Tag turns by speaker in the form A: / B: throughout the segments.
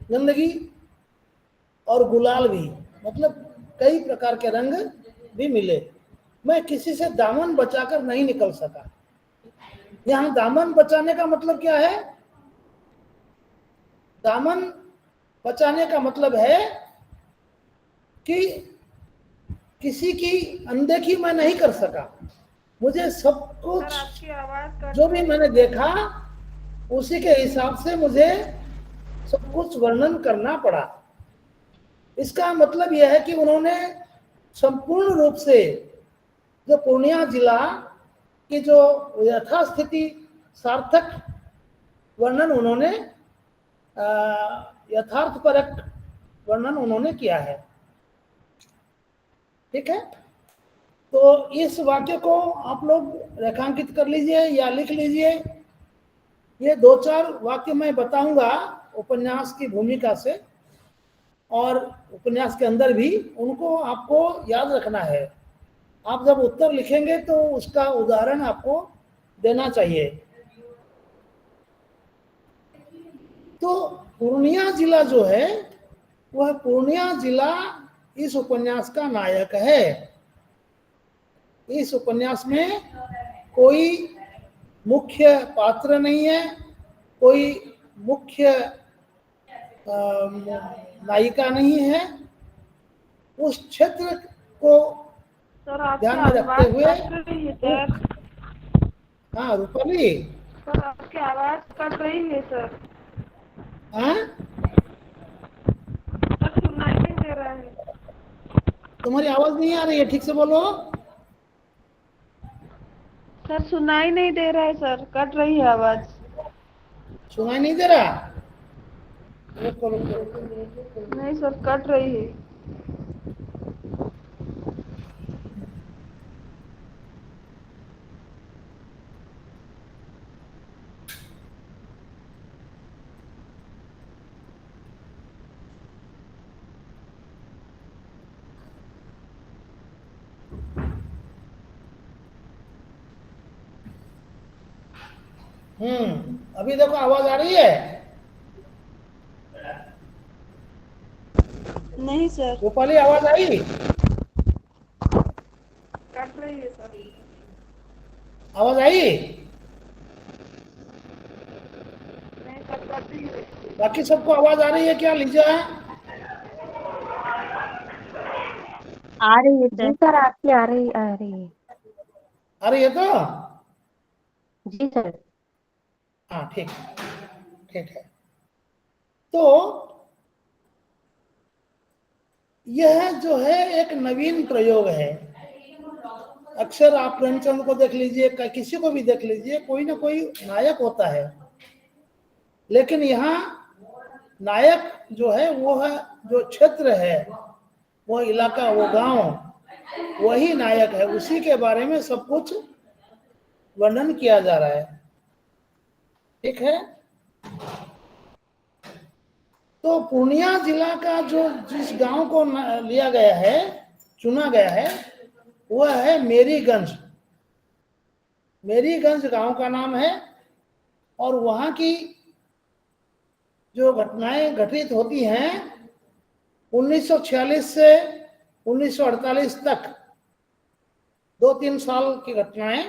A: गंदगी और गुलाल भी, मतलब कई प्रकार के रंग भी मिले। मैं किसी से दामन बचाकर नहीं निकल सका। यहाँ दामन बचाने का मतलब क्या है? दामन बचाने का मतलब है कि किसी की अनदेखी मैं नहीं कर सका। मुझे सब कुछ
B: सर आपकी आवाज कट
A: जो भी
B: रही
A: मैंने
B: है।
A: देखा उसी के हिसाब से मुझे सब कुछ वर्णन करना पड़ा। इसका मतलब यह है कि उन्होंने संपूर्ण रूप से जो पूर्णिया जिला की जो यथास्थिति सार्थक वर्णन उन्होंने यथार्थपरक वर्णन उन्होंने किया है। ठीक है, तो इस वाक्य को आप लोग रेखांकित कर लीजिए या लिख लीजिए। ये 2-4 वाक्य मैं बताऊंगा उपन्यास की भूमिका से, और उपन्यास के अंदर भी उनको आपको याद रखना है। आप जब उत्तर लिखेंगे तो उसका उदाहरण आपको देना चाहिए। तो पूर्णिया जिला जो है वह पूर्णिया जिला इस उपन्यास का नायक है। इस उपन्यास में कोई मुख्य पात्र नहीं है, कोई मुख्य नायिका नहीं है। उस क्षेत्र को
B: सर आपकी
A: ध्यान में रखते
B: आवाज
A: हुए
B: कट रही है सर।
A: हाँ रूपाली,
B: सर आपकी आवाज कट रही है सर।
A: हाँ
B: सर सुनाई नहीं दे रहा है।
A: तुम्हारी आवाज नहीं आ रही है, ठीक से बोलो।
B: सर सुनाई नहीं दे रहा है सर, कट रही है आवाज।
A: सुनाई नहीं दे रहा? रुको रुको रुको।
B: नहीं सर कट रही है।
A: अभी देखो आवाज आ रही है?
B: नहीं सर
A: रूपाली आवाज आई?
B: कट रही है सर।
A: आवाज आई?
B: नहीं सर कट रही है।
A: बाकी सबको आवाज आ रही है क्या? लीजिए।
C: आ रही है
D: जी
C: सर।
D: सर, आपकी आ रही है।
A: आ रही है तो?
D: जी सर।
A: हाँ ठीक है, ठीक है। तो यह जो है एक नवीन प्रयोग है। अक्सर आप प्रेमचंद को देख लीजिए, किसी को भी देख लीजिए, कोई ना कोई नायक होता है, लेकिन यहाँ नायक जो है वो है जो क्षेत्र है, वो इलाका, वो गांव, वही नायक है। उसी के बारे में सब कुछ वर्णन किया जा रहा है। ठीक है, तो पूर्णिया जिला का जो जिस गांव को लिया गया है, चुना गया है, वह है मेरीगंज। मेरीगंज गांव का नाम है। और वहां की जो घटनाएं घटित होती हैं 1946 से 1948 तक, 2-3 साल की घटनाएं,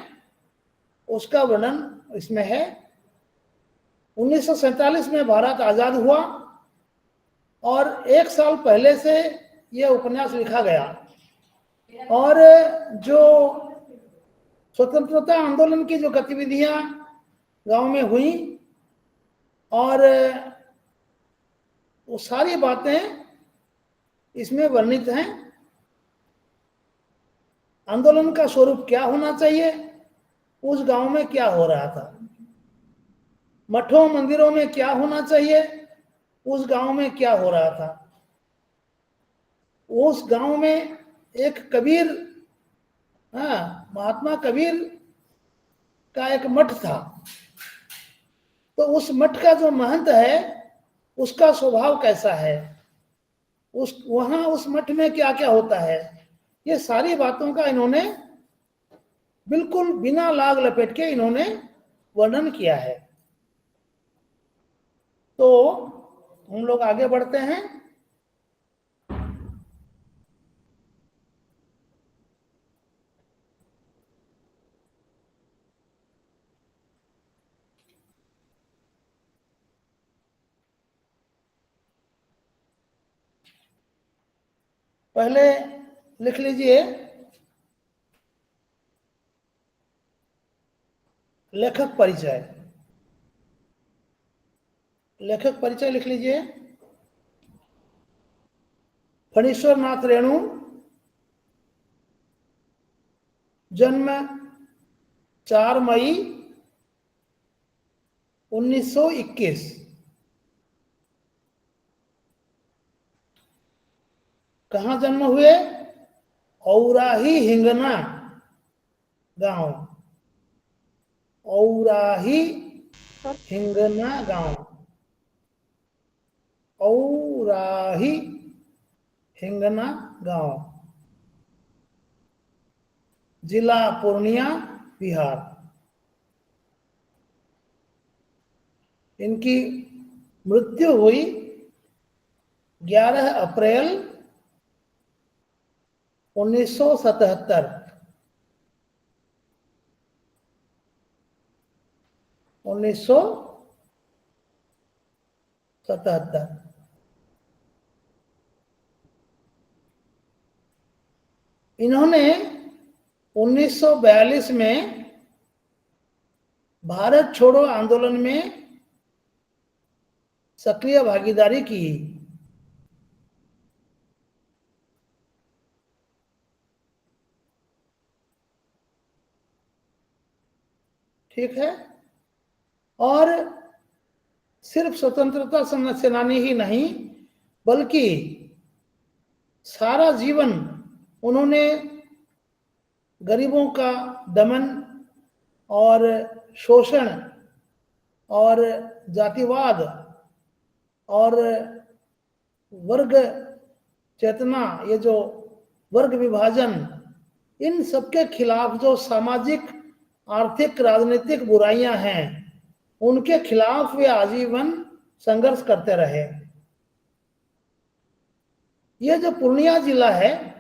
A: उसका वर्णन इसमें है। 1947 में भारत आजाद हुआ और 1 साल पहले से यह उपन्यास लिखा गया। और जो स्वतंत्रता आंदोलन की जो गतिविधियां गांव में हुई, और वो सारी बातें इसमें वर्णित हैं। आंदोलन का स्वरूप क्या होना चाहिए, उस गांव में क्या हो रहा था, मठों मंदिरों में क्या होना चाहिए, उस गांव में क्या हो रहा था। उस गांव में एक कबीर, महात्मा कबीर का एक मठ था। तो उस मठ का जो महंत है उसका स्वभाव कैसा है, उस मठ में क्या क्या होता है, ये सारी बातों का इन्होंने बिल्कुल बिना लाग लपेट के इन्होंने वर्णन किया है। तो हम लोग आगे बढ़ते हैं। पहले लिख लीजिए लेखक परिचय। लेखक परिचय लिख लीजिए। फणीश्वर नाथ रेणु, जन्म 4 मई 1921। कहाँ जन्म हुए? औराही हिंगना गांव। औराही हिंगना गांव। औराही हिंगना गांव, जिला पूर्णिया, बिहार। इनकी मृत्यु हुई 11 अप्रैल 1977। 1977। इन्होंने 1942 में भारत छोड़ो आंदोलन में सक्रिय भागीदारी की। ठीक है। और सिर्फ स्वतंत्रता सेनानी ही नहीं, बल्कि सारा जीवन उन्होंने गरीबों का दमन और शोषण और जातिवाद और वर्ग चेतना, ये जो वर्ग विभाजन, इन सबके खिलाफ जो सामाजिक आर्थिक राजनीतिक बुराइयां हैं, उनके खिलाफ वे आजीवन संघर्ष करते रहे। ये जो पूर्णिया जिला है,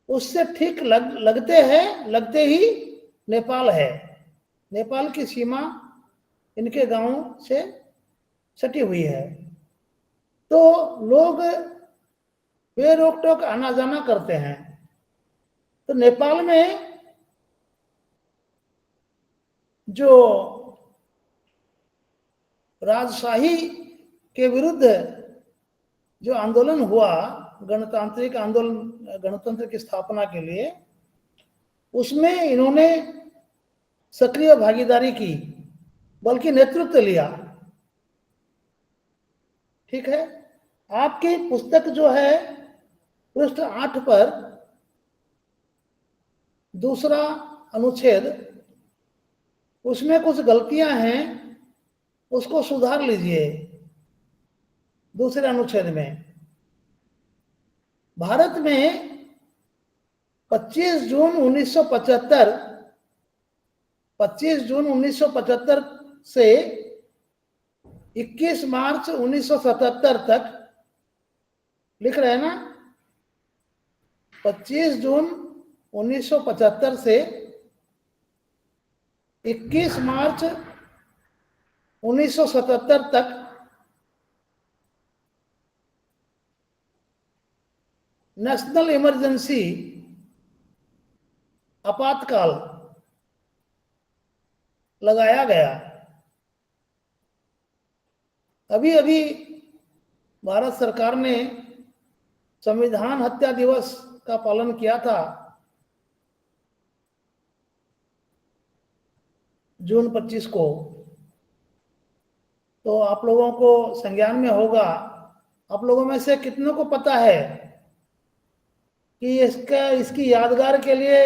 A: उससे ठीक लगते ही नेपाल है। नेपाल की सीमा इनके गांव से सटी हुई है। तो लोग बेरोक टोक आना जाना करते हैं। तो नेपाल में जो राजशाही के विरुद्ध जो आंदोलन हुआ, गणतांत्रिक आंदोलन, गणतंत्र की स्थापना के लिए, उसमें इन्होंने सक्रिय भागीदारी की, बल्कि नेतृत्व लिया। ठीक है। आपकी पुस्तक जो है पृष्ठ 8 पर दूसरा अनुच्छेद, उसमें कुछ गलतियां हैं, उसको सुधार लीजिए। दूसरे अनुच्छेद में भारत में 25 जून 1975 से 21 मार्च 1977 तक लिख रहे हैं ना। 25 जून 1975 से 21 मार्च 1977 तक नेशनल इमरजेंसी, आपातकाल लगाया गया। अभी अभी भारत सरकार ने संविधान हत्या दिवस का पालन किया था, जून 25 को। तो आप लोगों को संज्ञान में होगा, आप लोगों में से कितनों को पता है कि इसकी यादगार के लिए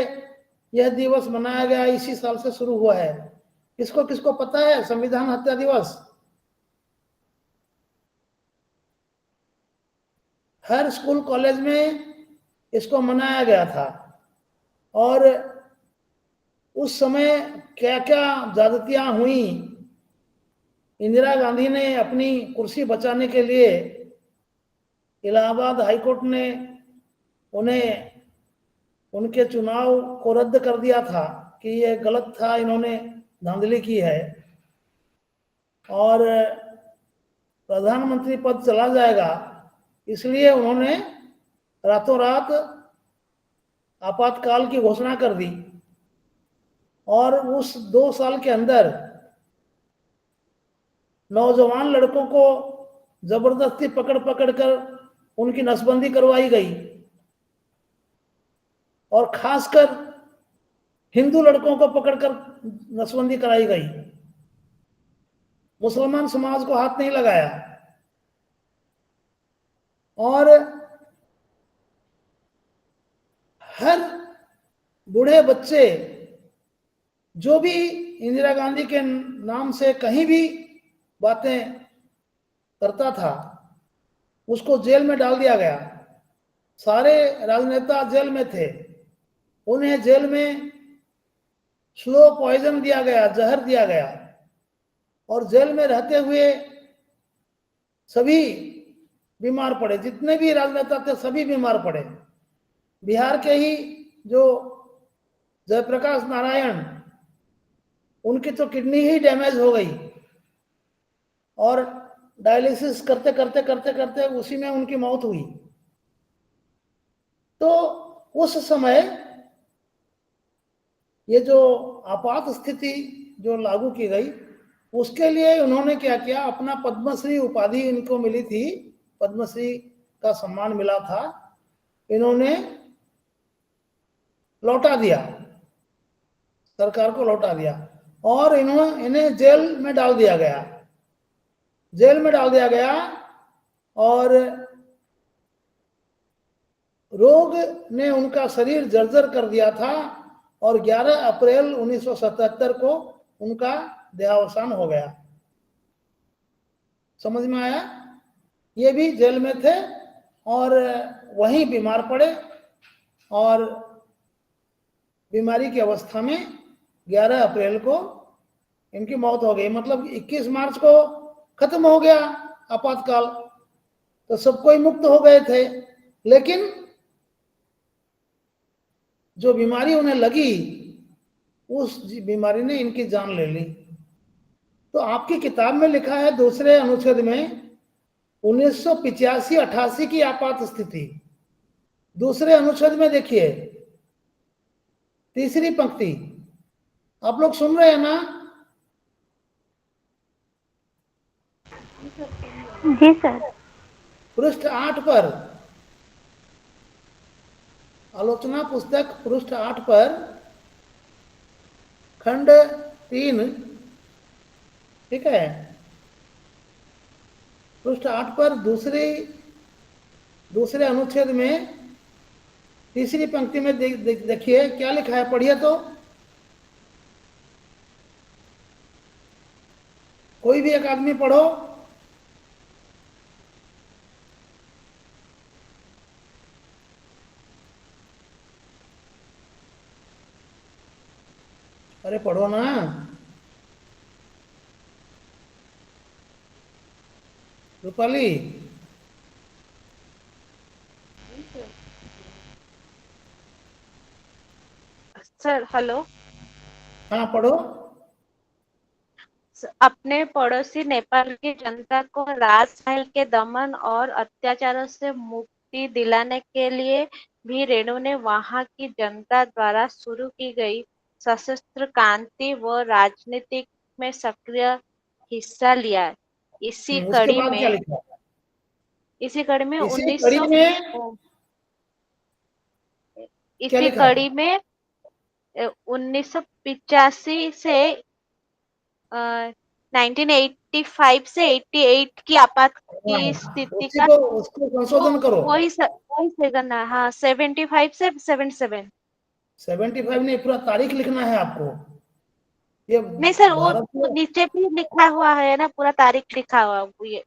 A: यह दिवस मनाया गया, इसी साल से शुरू हुआ है। किसको किसको पता है संविधान हत्या दिवस? हर स्कूल कॉलेज में इसको मनाया गया था। और उस समय क्या क्या ज्यादतियां हुई, इंदिरा गांधी ने अपनी कुर्सी बचाने के लिए इलाहाबाद हाईकोर्ट ने उन्हें उनके चुनाव को रद्द कर दिया था कि ये गलत था, इन्होंने धांधली की है और प्रधानमंत्री पद चला जाएगा, इसलिए उन्होंने रातों रात आपातकाल की घोषणा कर दी और उस 2 साल के अंदर नौजवान लड़कों को जबरदस्ती पकड़ पकड़ कर उनकी नसबंदी करवाई गई और खासकर हिंदू लड़कों को पकड़कर नसबंदी कराई गई। मुसलमान समाज को हाथ नहीं लगाया और हर बूढ़े बच्चे जो भी इंदिरा गांधी के नाम से कहीं भी बातें करता था उसको जेल में डाल दिया गया। सारे राजनेता जेल में थे, उन्हें जेल में स्लो पॉइजन दिया गया, जहर दिया गया और जेल में रहते हुए सभी बीमार पड़े, जितने भी राजनेता थे सभी बीमार पड़े। बिहार के ही जो जयप्रकाश नारायण, उनकी तो किडनी ही डैमेज हो गई और डायलिसिस करते करते करते करते उसी में उनकी मौत हुई। तो उस समय ये जो आपात स्थिति जो लागू की गई, उसके लिए उन्होंने क्या किया, अपना पद्मश्री उपाधि इनको मिली थी, पद्मश्री का सम्मान मिला था, इन्होंने लौटा दिया, सरकार को लौटा दिया और इन्हें जेल में डाल दिया गया। जेल में डाल दिया गया और रोग ने उनका शरीर जर्जर कर दिया था और 11 अप्रैल 1977 को उनका देहावसान हो गया। समझ में आया? ये भी जेल में थे और वहीं बीमार पड़े और बीमारी की अवस्था में 11 अप्रैल को इनकी मौत हो गई। मतलब 21 मार्च को खत्म हो गया आपातकाल, तो सब कोई मुक्त हो गए थे, लेकिन जो बीमारी उन्हें लगी उस बीमारी ने इनकी जान ले ली। तो आपकी किताब में लिखा है दूसरे अनुच्छेद में 1985-88 की आपात स्थिति। दूसरे अनुच्छेद में देखिए, तीसरी पंक्ति, आप लोग सुन रहे हैं ना?
C: जी सर।
A: पृष्ठ 8 पर, आलोचना पुस्तक पृष्ठ 8 पर खंड 3, ठीक है, पृष्ठ 8 पर दूसरे अनुच्छेद में तीसरी पंक्ति में देखिए क्या लिखा है, पढ़िए तो। कोई भी एक आदमी पढ़ो। अरे पढ़ो ना। Rupali,
B: sir hello.
A: हाँ पढ़ो।
B: अपने पड़ोसी नेपाल की जनता को राजमहल के दमन और अत्याचारों से मुक्ति दिलाने के लिए भी रेणु ने वहां की जनता द्वारा शुरू की गई सशस्त्र क्रांति व राजनीति में सक्रिय हिस्सा लिया। इसी
A: उसके
B: कड़ी
A: बाद क्या
B: में
A: लिखा?
B: इसी कड़ी में
A: इसी कड़ी में क्या
B: इसी
A: लिखा है?
B: कड़ी में 1985 से 1985 से 88 की आपात की स्थिति
A: उसी
B: का
A: को उसको संशोधन करो।
B: वही सेकंड है। हाँ 75 से 77।
A: 75 नहीं, पूरा तारीख लिखना है आपको। ये
B: नहीं सर, वो
A: भारत में
B: नीचे भी लिखा हुआ है ना, पूरा तारीख लिखा हुआ वो ये।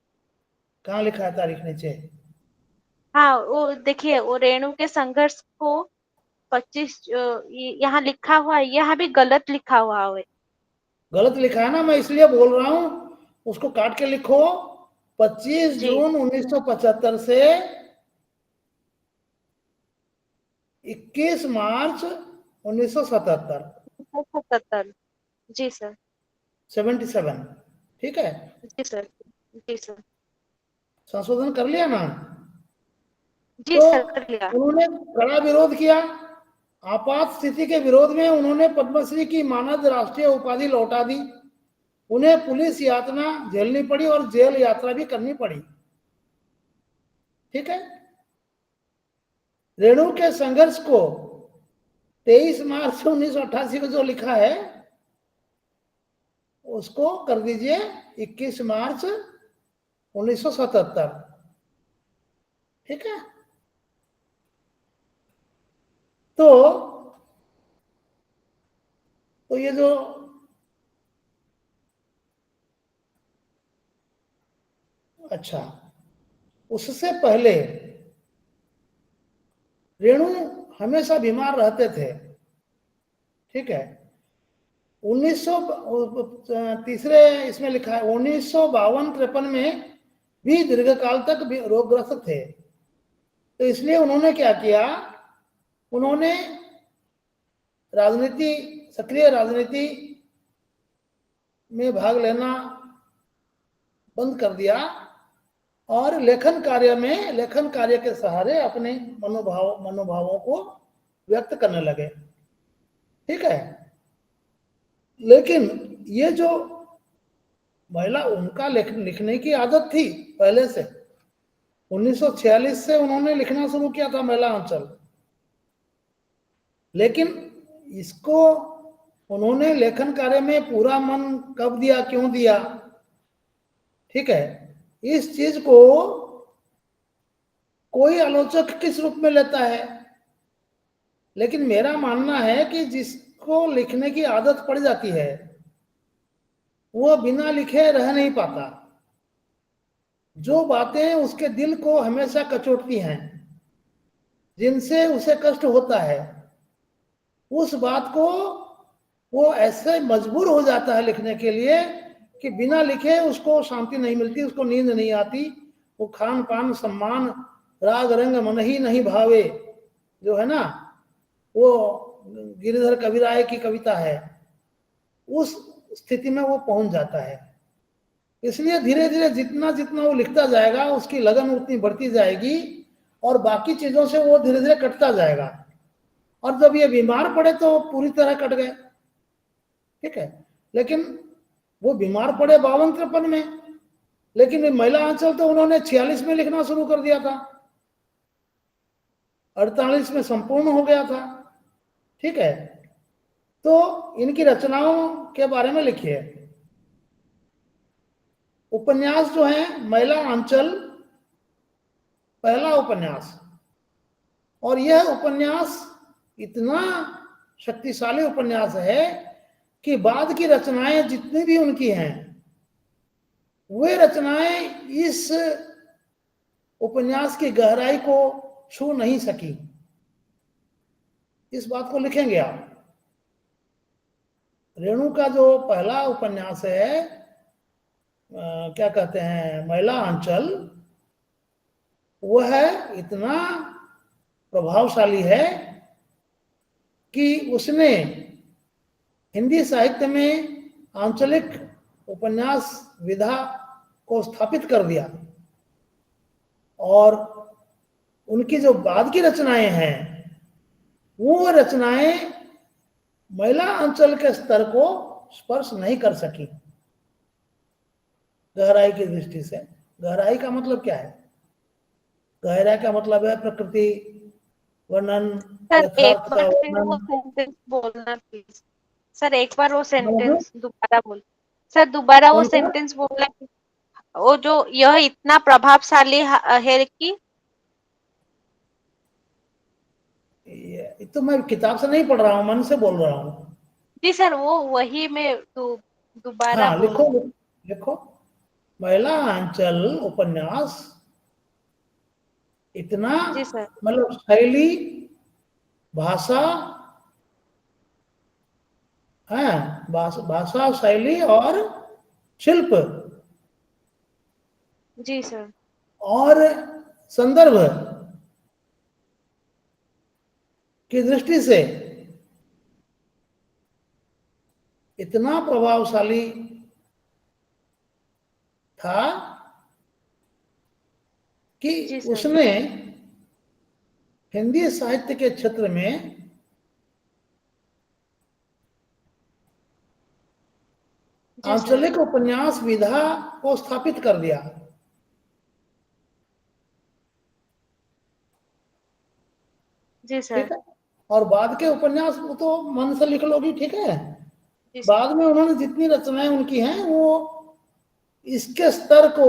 A: कहाँ लिखा है तारीख नीचे?
B: हाँ वो देखिए, वो रेणु के संघर्ष को 25 यहाँ लिखा हुआ है, यहाँ भी गलत लिखा हुआ है।
A: गलत लिखा है ना, मैं इसलिए बोल रहा हूँ उसको काट के लिखो 25
B: जी।
A: जून 1975 से 21 मार्च 1977
B: 77। जी सर।
A: 77। ठीक है,
B: जी सर। जी सर।
A: संशोधन कर लिया ना।
B: जी
A: तो
B: सर, कर लिया।
A: उन्होंने कड़ा विरोध किया। आपात स्थिति के विरोध में उन्होंने पद्मश्री की मानद राष्ट्रीय उपाधि लौटा दी। उन्हें पुलिस यातना झेलनी पड़ी और जेल यात्रा भी करनी पड़ी। ठीक है, रेणु के संघर्ष को 23 मार्च 1988 को जो लिखा है उसको कर दीजिए 21 मार्च 1977। ठीक है, तो ये जो अच्छा, उससे पहले रेणु हमेशा बीमार रहते थे। ठीक है, 1900 तीसरे इसमें लिखा है 1952-53 में भी दीर्घकाल तक रोगग्रस्त थे। तो इसलिए उन्होंने क्या किया, उन्होंने राजनीति, सक्रिय राजनीति में भाग लेना बंद कर दिया और लेखन कार्य के सहारे अपने मनोभावों को व्यक्त करने लगे। ठीक है, लेकिन ये जो महिला, उनका लिखने की आदत थी पहले से। 1946 से उन्होंने लिखना शुरू किया था महिला अंचल, लेकिन इसको उन्होंने लेखन कार्य में पूरा मन कब दिया, क्यों दिया? ठीक है, इस चीज को कोई आलोचक किस रूप में लेता है, लेकिन मेरा मानना है कि जिसको लिखने की आदत पड़ जाती है वो बिना लिखे रह नहीं पाता। जो बातें उसके दिल को हमेशा कचोटती हैं, जिनसे उसे कष्ट होता है, उस बात को वो ऐसे मजबूर हो जाता है लिखने के लिए कि बिना लिखे उसको शांति नहीं मिलती, उसको नींद नहीं आती। वो खान पान सम्मान राग रंग मन ही नहीं भावे, जो है ना, वो गिरिधर कविराय की कविता है, उस स्थिति में वो पहुंच जाता है। इसलिए धीरे धीरे जितना जितना वो लिखता जाएगा उसकी लगन उतनी बढ़ती जाएगी और बाकी चीजों से वो धीरे धीरे कटता जाएगा। और जब ये बीमार पड़े तो पूरी तरह कट गए। ठीक है, लेकिन वो बीमार पड़े 52-53 में, लेकिन महिला अंचल तो उन्होंने 46 में लिखना शुरू कर दिया था, 48 में संपूर्ण हो गया था। ठीक है, तो इनकी रचनाओं के बारे में लिखिए। उपन्यास जो है महिला अंचल, पहला उपन्यास, और यह उपन्यास इतना शक्तिशाली उपन्यास है कि बाद की रचनाएं जितनी भी उनकी हैं वे रचनाएं इस उपन्यास की गहराई को छू नहीं सकी। इस बात को लिखेंगे आप। रेणु का जो पहला उपन्यास है, क्या कहते हैं, महिला अंचल, वह इतना प्रभावशाली है कि उसने हिंदी साहित्य में आंचलिक उपन्यास विधा को स्थापित कर दिया। और उनकी जो बाद की रचनाएं हैं वो रचनाएं महिला अंचल के स्तर को स्पर्श नहीं कर सकी गहराई की दृष्टि से। गहराई का मतलब क्या है? गहराई का मतलब है प्रकृति वर्णन,
B: सर एक
A: यथार्थ का
B: बार फिर वो
A: वर्णन।
B: सेंटेंस बोलना प्लीज। सर एक बार वो
A: मतलब
B: सेंटेंस दोबारा बोल। सर दोबारा वो
A: कौन सा?
B: सेंटेंस बोलना। वो जो यह इतना प्रभावशाली है कि।
A: ये तो मैं किताब से नहीं पढ़ रहा हूँ, मन से बोल रहा हूँ।
B: जी सर, वो वही मैं दोबारा
A: हाँ, लिखो लिखो। महिला अंचल उपन्यास इतना,
B: जी सर।
A: मतलब शैली, भाषा है, भाषा शैली और शिल्प
B: जी सर।
A: और संदर्भ की दृष्टि से इतना प्रभावशाली था कि
B: जी सर।
A: उसने हिंदी साहित्य के क्षेत्र में
B: जी सर।
A: आंचलिक उपन्यास विधा को स्थापित कर दिया।
B: जी सर।
A: ठीक है, और बाद के उपन्यास वो तो मन से लिख लोगी, ठीक है।
B: जी सर।
A: बाद में उन्होंने जितनी रचनाएं उनकी हैं वो इसके स्तर को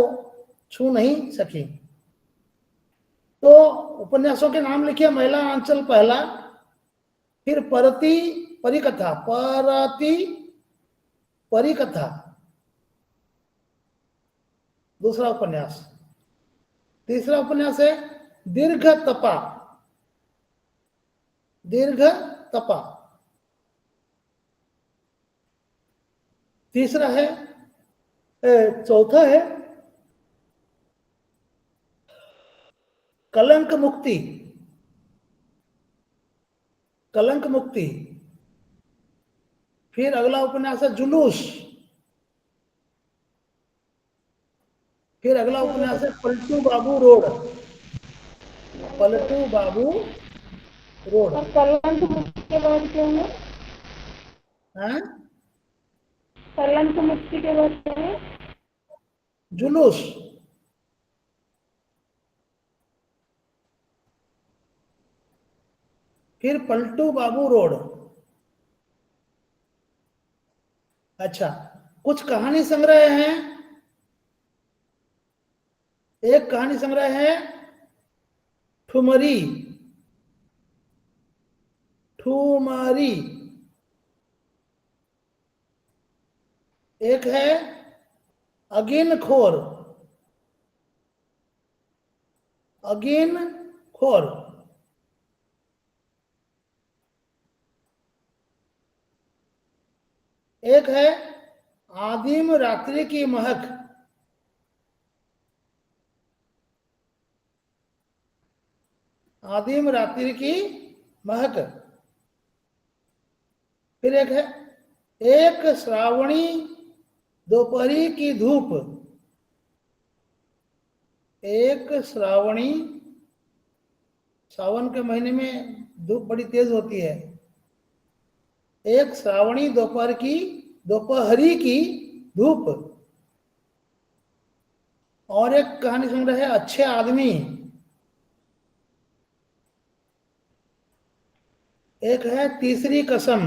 A: छू नहीं सकी। तो उपन्यासों के नाम लिखिए, महिला आंचल पहला, फिर परती परिकथा, परती परिकथा दूसरा उपन्यास, तीसरा उपन्यास है दीर्घ तपा, दीर्घ तपा, तीसरा है चौथा है कलंक मुक्ति, कलंक मुक्ति। फिर अगला उपन्यास है जुलूस, फिर अगला उपन्यास है पलटू बाबू रोड, पलटू बाबू रोड।
C: और कलंक मुक्ति के बाद क्या है?
A: हैं?
C: कलंक मुक्ति के बाद क्या है?
A: जुलूस। फिर पलटू बाबू रोड। अच्छा, कुछ कहानी संग्रह हैं। एक कहानी संग्रह है ठुमरी, ठुमरी। एक है अगिन खोर, अगिन खोर। एक है आदिम रात्रि की महक, आदिम रात्रि की महक। फिर एक है एक श्रावणी दोपहरी की धूप, एक श्रावणी, सावन के महीने में धूप बड़ी तेज होती है। एक श्रावणी दोपहर की, दोपहरी की धूप। और एक कहानी संग्रह है अच्छे आदमी। एक है तीसरी कसम।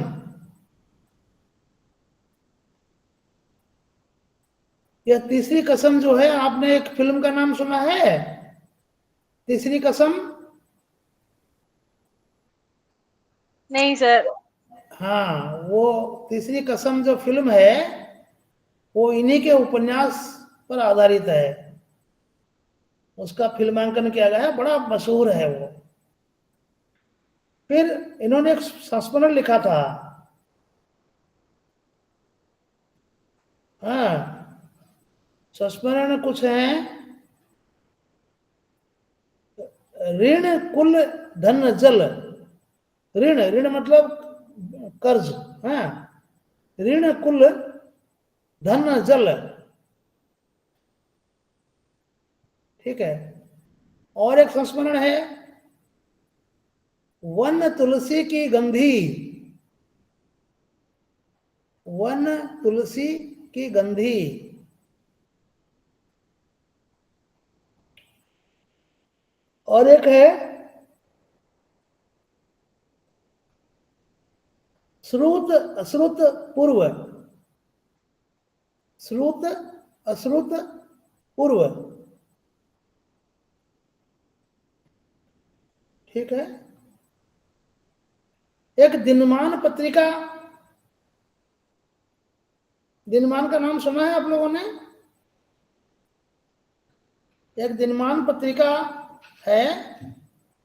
A: यह तीसरी कसम जो है, आपने एक फिल्म का नाम सुना है तीसरी कसम?
B: नहीं सर।
A: हाँ, वो तीसरी कसम जो फिल्म है वो इन्हीं के उपन्यास पर आधारित है। उसका फिल्मांकन किया गया है, बड़ा मशहूर है वो। फिर इन्होंने एक संस्मरण लिखा था। हाँ, संस्मरण कुछ है, ऋण कुल धन जल। ऋण, ऋण मतलब कर्ज। हाँ, ऋण कुल धन जल। ठीक है। और एक संस्मरण है वन तुलसी की गंधी, वन तुलसी की गंधी। और एक है श्रुत अश्रुत पूर्व, श्रुत अश्रुत पूर्व। ठीक है। एक दिनमान पत्रिका, दिनमान का नाम सुना है आप लोगों ने? एक दिनमान पत्रिका है,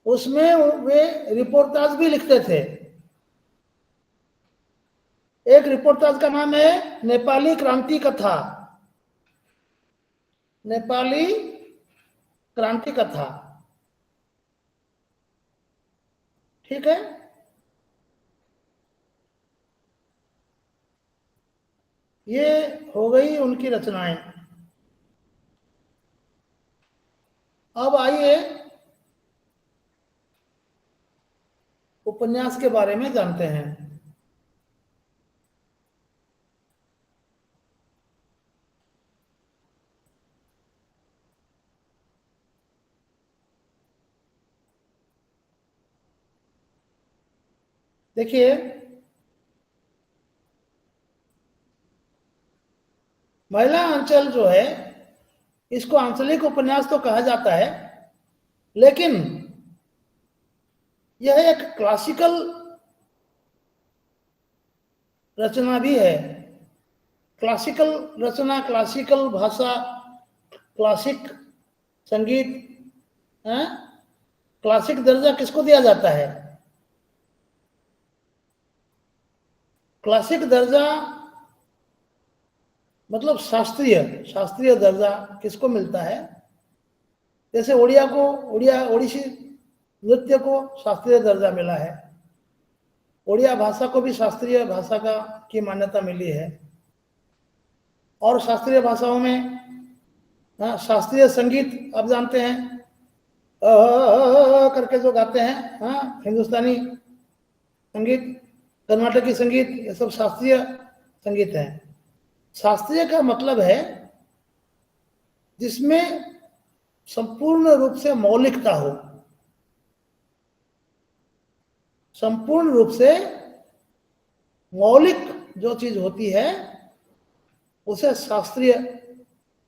A: उसमें वे रिपोर्टाज भी लिखते थे। एक रिपोर्टाज का नाम है नेपाली क्रांति कथा। नेपाली क्रांति कथा। ठीक है, ये हो गई उनकी रचनाएं। अब आइए उपन्यास के बारे में जानते हैं। देखिए, महिला अंचल जो है, इसको आंचलिक उपन्यास तो कहा जाता है, लेकिन यह एक क्लासिकल रचना भी है। क्लासिकल रचना, क्लासिकल भाषा, क्लासिक संगीत, क्लासिक दर्जा किसको दिया जाता है? क्लासिक दर्जा मतलब शास्त्रीय दर्जा किसको मिलता है? जैसे ओडिसी नृत्य को शास्त्रीय दर्जा मिला है, ओडिया भाषा को भी शास्त्रीय भाषा की मान्यता मिली है। और शास्त्रीय भाषाओं में शास्त्रीय संगीत आप जानते हैं, करके जो गाते हैं, हिंदुस्तानी संगीत, कर्नाटकी संगीत, ये सब शास्त्रीय संगीत है। शास्त्रीय का मतलब है जिसमें संपूर्ण रूप से मौलिकता हो, संपूर्ण रूप से मौलिक जो चीज होती है उसे शास्त्रीय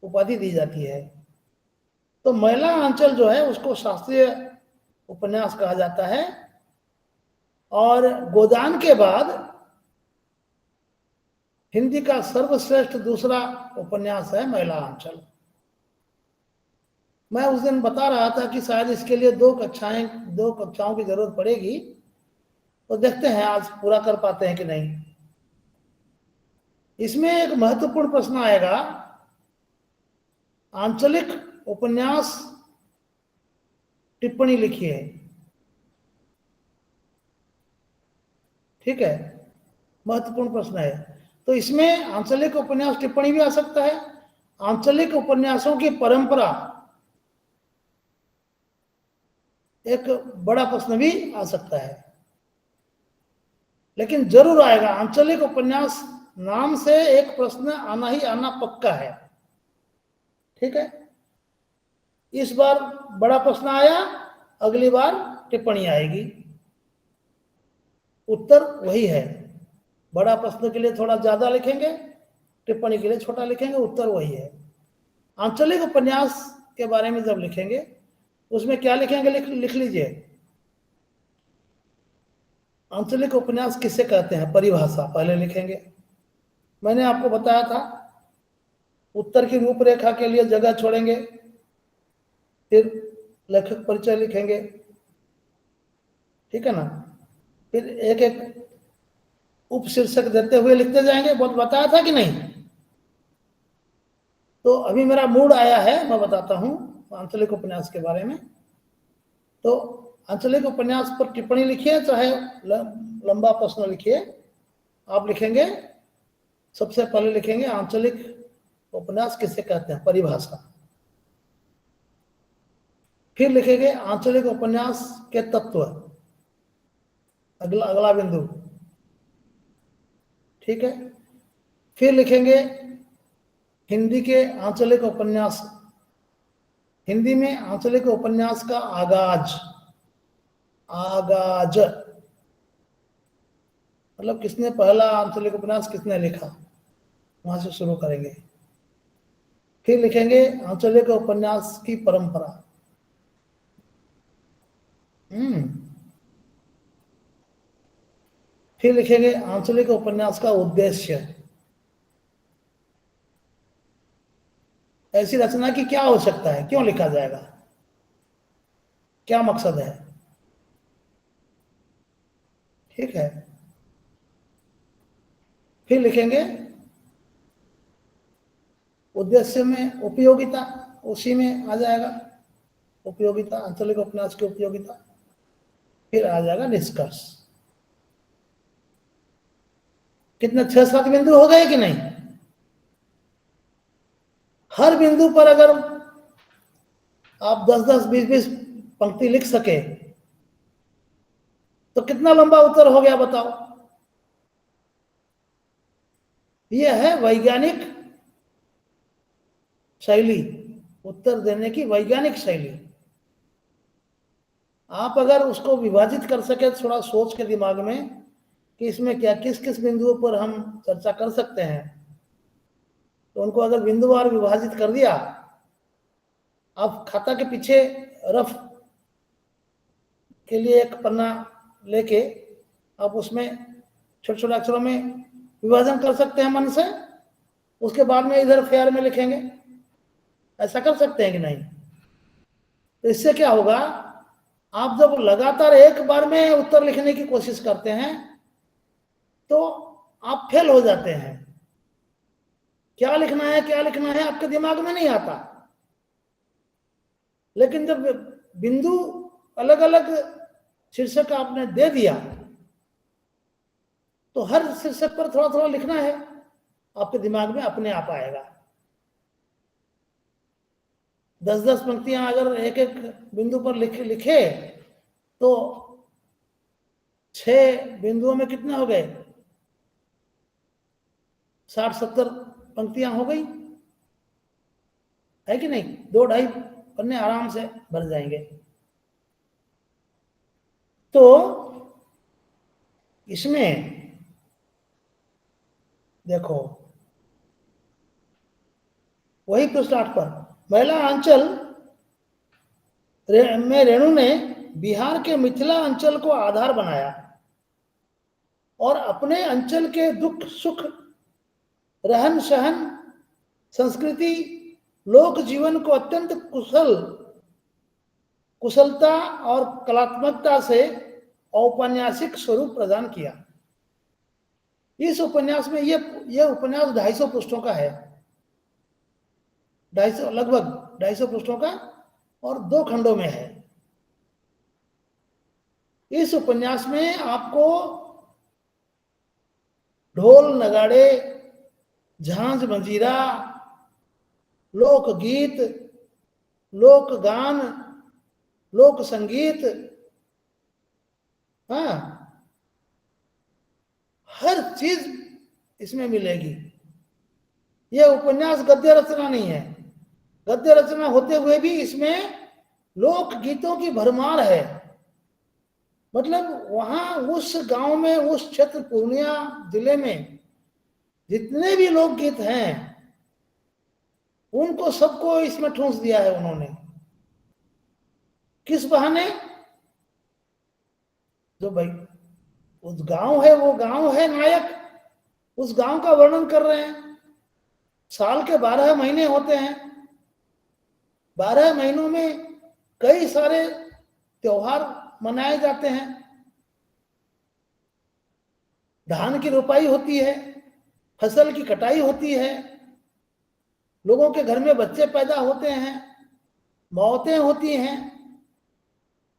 A: उपाधि दी जाती है। तो महिला अंचल जो है उसको शास्त्रीय उपन्यास कहा जाता है। और गोदान के बाद हिंदी का सर्वश्रेष्ठ दूसरा उपन्यास है महिला अंचल। मैं उस दिन बता रहा था कि शायद इसके लिए दो कक्षाओं की जरूरत पड़ेगी, तो देखते हैं आज पूरा कर पाते हैं कि नहीं। इसमें एक महत्वपूर्ण प्रश्न आएगा, आंचलिक उपन्यास टिप्पणी लिखिए। ठीक है, महत्वपूर्ण प्रश्न है। तो इसमें आंचलिक उपन्यास टिप्पणी भी आ सकता है, आंचलिक उपन्यासों की परंपरा एक बड़ा प्रश्न भी आ सकता है। लेकिन जरूर आएगा, आंचलिक उपन्यास नाम से एक प्रश्न आना ही आना पक्का है। ठीक है, इस बार बड़ा प्रश्न आया, अगली बार टिप्पणी आएगी। उत्तर वही है, बड़ा प्रश्न के लिए थोड़ा ज्यादा लिखेंगे, टिप्पणी के लिए छोटा लिखेंगे, उत्तर वही है। आंचलिक उपन्यास के बारे में जब लिखेंगे उसमें क्या लिखेंगे, लिख लीजिए। आंचलिक उपन्यास किसे कहते हैं, परिभाषा पहले लिखेंगे। मैंने आपको बताया था, उत्तर की रूपरेखा के लिए जगह छोड़ेंगे, फिर लेखक परिचय लिखेंगे। ठीक है ना, फिर एक एक उपशीर्षक देते हुए लिखते जाएंगे। बहुत बताया था कि नहीं? तो अभी मेरा मूड आया है, मैं बताता हूं आंचलिक उपन्यास के बारे में। तो आंचलिक उपन्यास पर टिप्पणी लिखिए, चाहे लंबा प्रश्न लिखिए। आप लिखेंगे, सबसे पहले लिखेंगे आंचलिक उपन्यास किसे कहते हैं, परिभाषा। फिर लिखेंगे आंचलिक उपन्यास के तत्व, अगला बिंदु। ठीक है, फिर लिखेंगे हिंदी के आंचलिक उपन्यास, हिंदी में आंचलिक उपन्यास का आगाज मतलब किसने पहला आंचलिक उपन्यास किसने लिखा, वहां से शुरू करेंगे। फिर लिखेंगे आंचलिक उपन्यास की परंपरा। फिर लिखेंगे आंचलिक उपन्यास का उद्देश्य, ऐसी रचना की क्या आवश्यकता है, क्यों लिखा जाएगा, क्या मकसद है। ठीक है, फिर लिखेंगे उद्देश्य में उपयोगिता उसी में आ जाएगा, उपयोगिता, आंचलिक उपन्यास की उपयोगिता। फिर आ जाएगा निष्कर्ष। कितने 6-7 बिंदु हो गए कि नहीं? हर बिंदु पर अगर आप 10-10, 20-20 पंक्ति लिख सके तो कितना लंबा उत्तर हो गया बताओ? यह है वैज्ञानिक शैली, उत्तर देने की वैज्ञानिक शैली। आप अगर उसको विभाजित कर सके थोड़ा सोच के दिमाग में कि इसमें क्या किस किस बिंदुओं पर हम चर्चा कर सकते हैं, तो उनको अगर बिंदुवार विभाजित कर दिया, आप खाता के पीछे रफ के लिए एक पन्ना लेके आप उसमें छोटे छोटे अक्षरों में विभाजन कर सकते हैं मन से, उसके बाद में इधर फेयर में लिखेंगे। ऐसा कर सकते हैं कि नहीं? तो इससे क्या होगा, आप जब लगातार एक बार में उत्तर लिखने की कोशिश करते हैं तो आप फेल हो जाते हैं। क्या लिखना है आपके दिमाग में नहीं आता। लेकिन जब बिंदु अलग अलग शीर्षक आपने दे दिया तो हर शीर्षक पर थोड़ा थोड़ा लिखना है, आपके दिमाग में अपने आप आएगा। 10-10 पंक्तियां अगर एक एक बिंदु पर लिखे तो 6 बिंदुओं में कितने हो गए? 60-70 पंक्तियां हो गई, है कि नहीं? 2-2.5 पन्ने आराम से भर जाएंगे। तो इसमें देखो वही पृष्ठ 8 पर, महिला अंचल में रेणु ने बिहार के मिथिला अंचल को आधार बनाया और अपने अंचल के दुख सुख, रहन सहन, संस्कृति, लोक जीवन को अत्यंत कुशलता और कलात्मकता से औपन्यासिक स्वरूप प्रदान किया। इस उपन्यास में ये उपन्यास 250 पृष्ठों का है, 250 लगभग 250 पृष्ठों का और 2 खंडों में है। इस उपन्यास में आपको ढोल नगाड़े, झांझ मंजीरा, लोकगीत, लोक गान, लोक संगीत, हाँ, हर चीज इसमें मिलेगी। यह उपन्यास गद्य रचना नहीं है। गद्य रचना होते हुए भी इसमें लोक गीतों की भरमार है। मतलब वहां उस गांव में, उस क्षेत्र पूर्णिया जिले में जितने भी लोकगीत हैं उनको सबको इसमें ठूंस दिया है उन्होंने। किस बहाने? जो भाई उस गांव है, वो गांव है नायक, उस गांव का वर्णन कर रहे हैं। साल के 12 महीने होते हैं, 12 महीनों में कई सारे त्योहार मनाए जाते हैं। धान की रोपाई होती है, फसल की कटाई होती है, लोगों के घर में बच्चे पैदा होते हैं, मौतें होती हैं,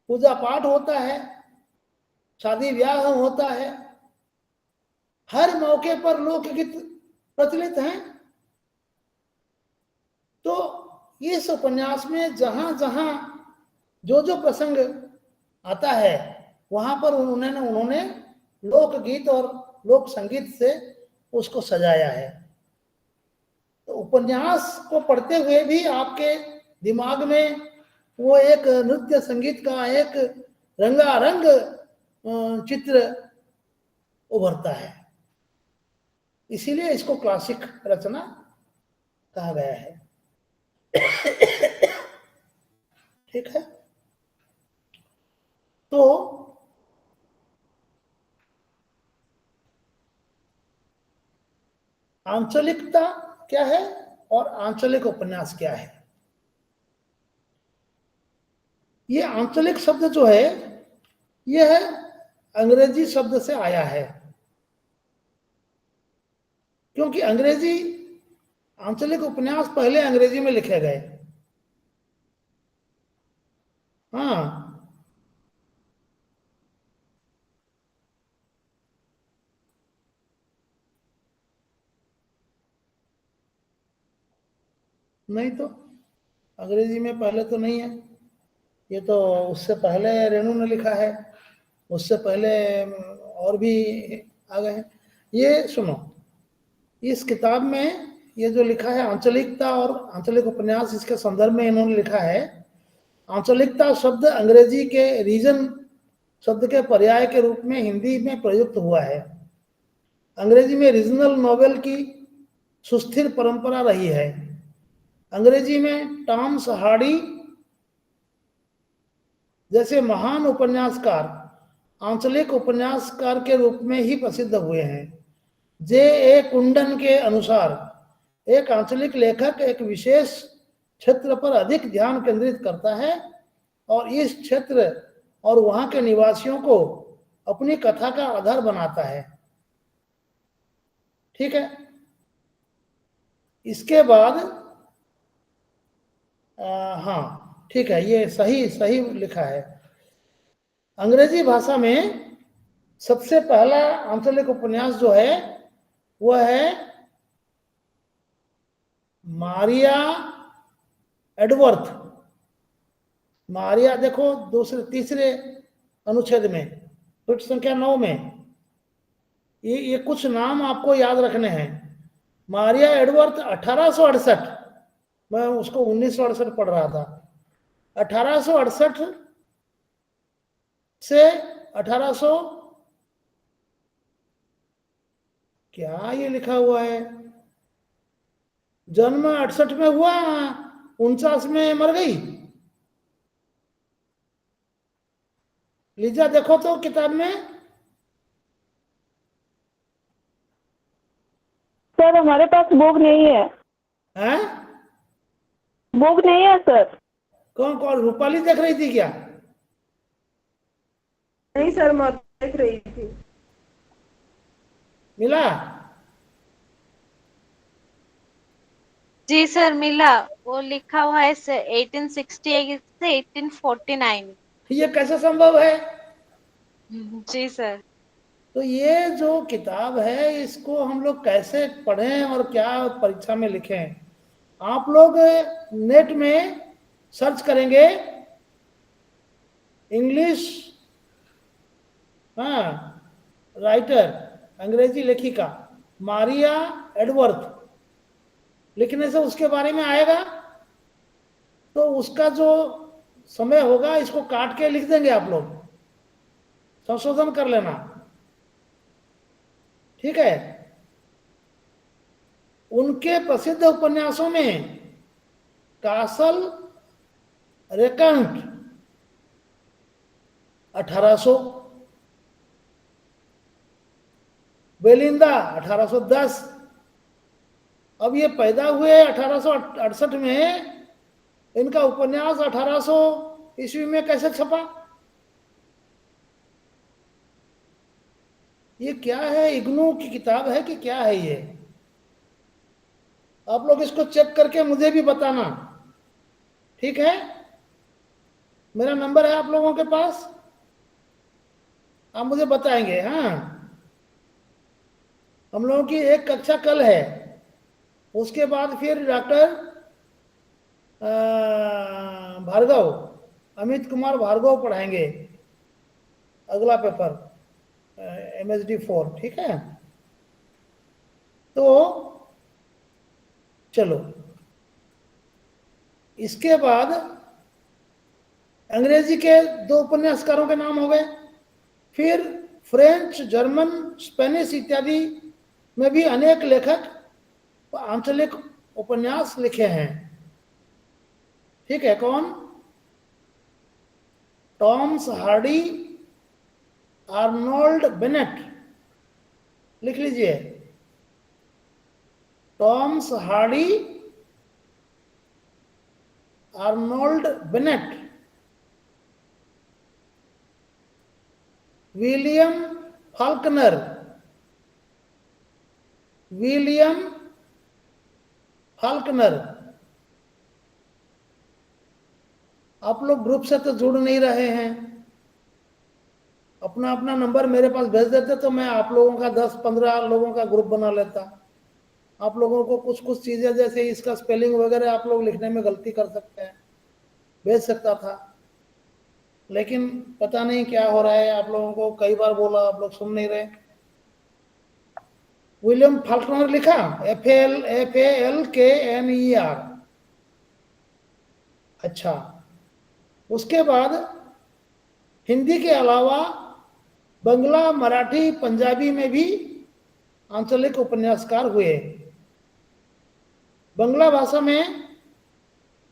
A: पूजा पाठ होता है, शादी ब्याह होता है। हर मौके पर लोकगीत प्रचलित हैं। तो इस उपन्यास में जहां जहां जो जो प्रसंग आता है वहां पर उन्होंने लोकगीत और लोक संगीत से उसको सजाया है। तो उपन्यास को पढ़ते हुए भी आपके दिमाग में वो एक नृत्य संगीत का एक रंगारंग चित्र उभरता है। इसीलिए इसको क्लासिक रचना कहा गया है। ठीक है। तो आंचलिकता क्या है और आंचलिक उपन्यास क्या है? ये आंचलिक शब्द जो है यह अंग्रेजी शब्द से आया है, क्योंकि अंग्रेजी आंचलिक उपन्यास पहले अंग्रेजी में लिखे गए। हाँ, नहीं तो अंग्रेजी में पहले तो नहीं है, ये तो उससे पहले रेणु ने लिखा है, उससे पहले और भी आ गए हैं। ये सुनो, इस किताब में ये जो लिखा है आंचलिकता और आंचलिक उपन्यास, इसके संदर्भ में इन्होंने लिखा है, आंचलिकता शब्द अंग्रेजी के रीजन शब्द के पर्याय के रूप में हिंदी में प्रयुक्त हुआ है। अंग्रेजी में रीजनल नॉवेल की सुस्थिर परंपरा रही है। अंग्रेजी में टॉमस हार्डी जैसे महान उपन्यासकार आंचलिक उपन्यासकार के रूप में ही प्रसिद्ध हुए हैं। जे ए कुंडन के अनुसार एक आंचलिक लेखक एक विशेष क्षेत्र पर अधिक ध्यान केंद्रित करता है और इस क्षेत्र और वहां के निवासियों को अपनी कथा का आधार बनाता है। ठीक है, इसके बाद हाँ ठीक है, ये सही सही लिखा है। अंग्रेजी भाषा में सबसे पहला आंचलिक उपन्यास जो है वह है मारिया एडवर्थ। मारिया देखो दूसरे तीसरे अनुच्छेद में पृष्ठ संख्या 9 में, ये कुछ नाम आपको याद रखने हैं। मारिया एडवर्थ 1868, मैं उसको 1968 पढ़ रहा था, 1868 से 1800 क्या ये लिखा हुआ है, जन्म 68 में हुआ, 49 में मर गई। लीजा देखो तो किताब में।
C: सर हमारे पास बुक नहीं है।
A: हैं?
C: बुक नहीं है सर।
A: कौन कौन, रूपाली देख रही थी क्या?
C: नहीं सर, मैं देख रही थी।
A: मिला?
B: जी सर मिला, वो लिखा हुआ है 1868 से 1849।
A: ये कैसे संभव है?
B: जी सर।
A: तो ये जो किताब है इसको हम लोग कैसे पढ़ें और क्या परीक्षा में लिखें? आप लोग नेट में सर्च करेंगे इंग्लिश राइटर, अंग्रेजी लेखिका मारिया एडवर्थ लिखने से उसके बारे में आएगा। तो उसका जो समय होगा इसको काट के लिख देंगे, आप लोग संशोधन कर लेना, ठीक है। उनके प्रसिद्ध उपन्यासों में कासल रेकंट 1800, बेलिंदा 1810। अब ये पैदा हुए 1868 में, इनका उपन्यास 1800 ईस्वी में कैसे छपा? ये क्या है, इग्नू की किताब है कि क्या है ये? आप लोग इसको चेक करके मुझे भी बताना, ठीक है। मेरा नंबर है आप लोगों के पास, आप मुझे बताएंगे। हाँ, हम लोगों की एक कक्षा कल है, उसके बाद फिर डॉक्टर भार्गव, अमित कुमार भार्गव पढ़ाएंगे अगला पेपर MSD 4, ठीक है। तो चलो, इसके बाद अंग्रेजी के 2 उपन्यासकारों के नाम हो गए। फिर फ्रेंच, जर्मन, स्पेनिश इत्यादि में भी अनेक लेखक आंचलिक उपन्यास लिखे हैं, ठीक है। कौन? टॉमस हार्डी, आर्नोल्ड बेनेट, लिख लीजिए, Thomas Hardy, Arnold Bennett, William Faulkner, William Faulkner. आप लोग ग्रुप से तो जुड़ नहीं रहे हैं, अपना अपना नंबर मेरे पास भेज देते तो मैं आप लोगों का 10-15 लोगों का ग्रुप बना लेता। आप लोगों को कुछ कुछ चीजें जैसे इसका स्पेलिंग वगैरह आप लोग लिखने में गलती कर सकते हैं, भेज सकता था, लेकिन पता नहीं क्या हो रहा है। आप लोगों को कई बार बोला, आप लोग सुन नहीं रहे। विलियम फाल्कनर लिखा, FALKNER। अच्छा, उसके बाद हिंदी के अलावा बंगला, मराठी, पंजाबी में भी आंचलिक उपन्यासकार हुए। बंगला भाषा में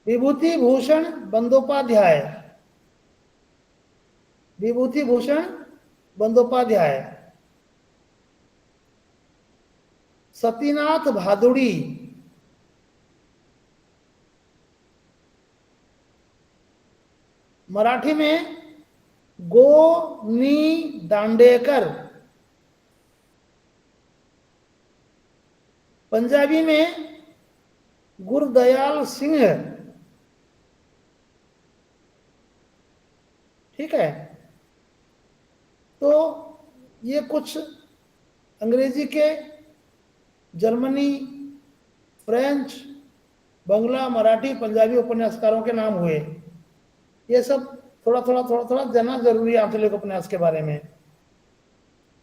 A: विभूति भूषण बंदोपाध्याय, विभूति भूषण बंदोपाध्याय, सतीनाथ भादुड़ी, मराठी में गोनी दांडेकर, पंजाबी में गुरदयाल सिंह। ठीक है, तो ये कुछ अंग्रेजी के, जर्मनी, फ्रेंच, बंगला, मराठी, पंजाबी उपन्यासकारों के नाम हुए। ये सब थोड़ा थोड़ा जानना जरूरी है आंचलिक उपन्यास के बारे में।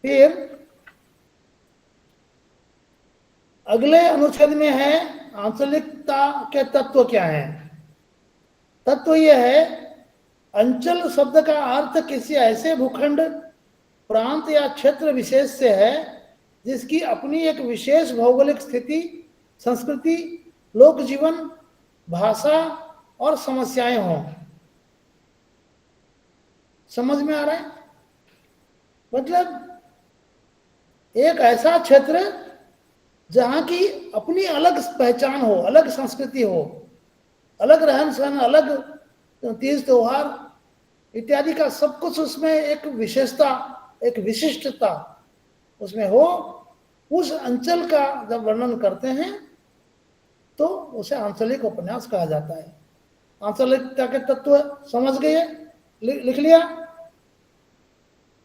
A: फिर अगले अनुच्छेद में है आंचलिकता के तत्व क्या हैं। तत्व यह है, अंचल शब्द का अर्थ किसी ऐसे भूखंड, प्रांत या क्षेत्र विशेष से है जिसकी अपनी एक विशेष भौगोलिक स्थिति, संस्कृति, लोक जीवन, भाषा और समस्याएं हों। समझ में आ रहा है? मतलब एक ऐसा क्षेत्र जहां की अपनी अलग पहचान हो, अलग संस्कृति हो, अलग रहन सहन, अलग तीज त्योहार इत्यादि का सब कुछ उसमें एक विशेषता, एक विशिष्टता उसमें हो। उस अंचल का जब वर्णन करते हैं तो उसे आंचलिक उपन्यास कहा जाता है। आंचलिकता के तत्व समझ गए? लिख लिया?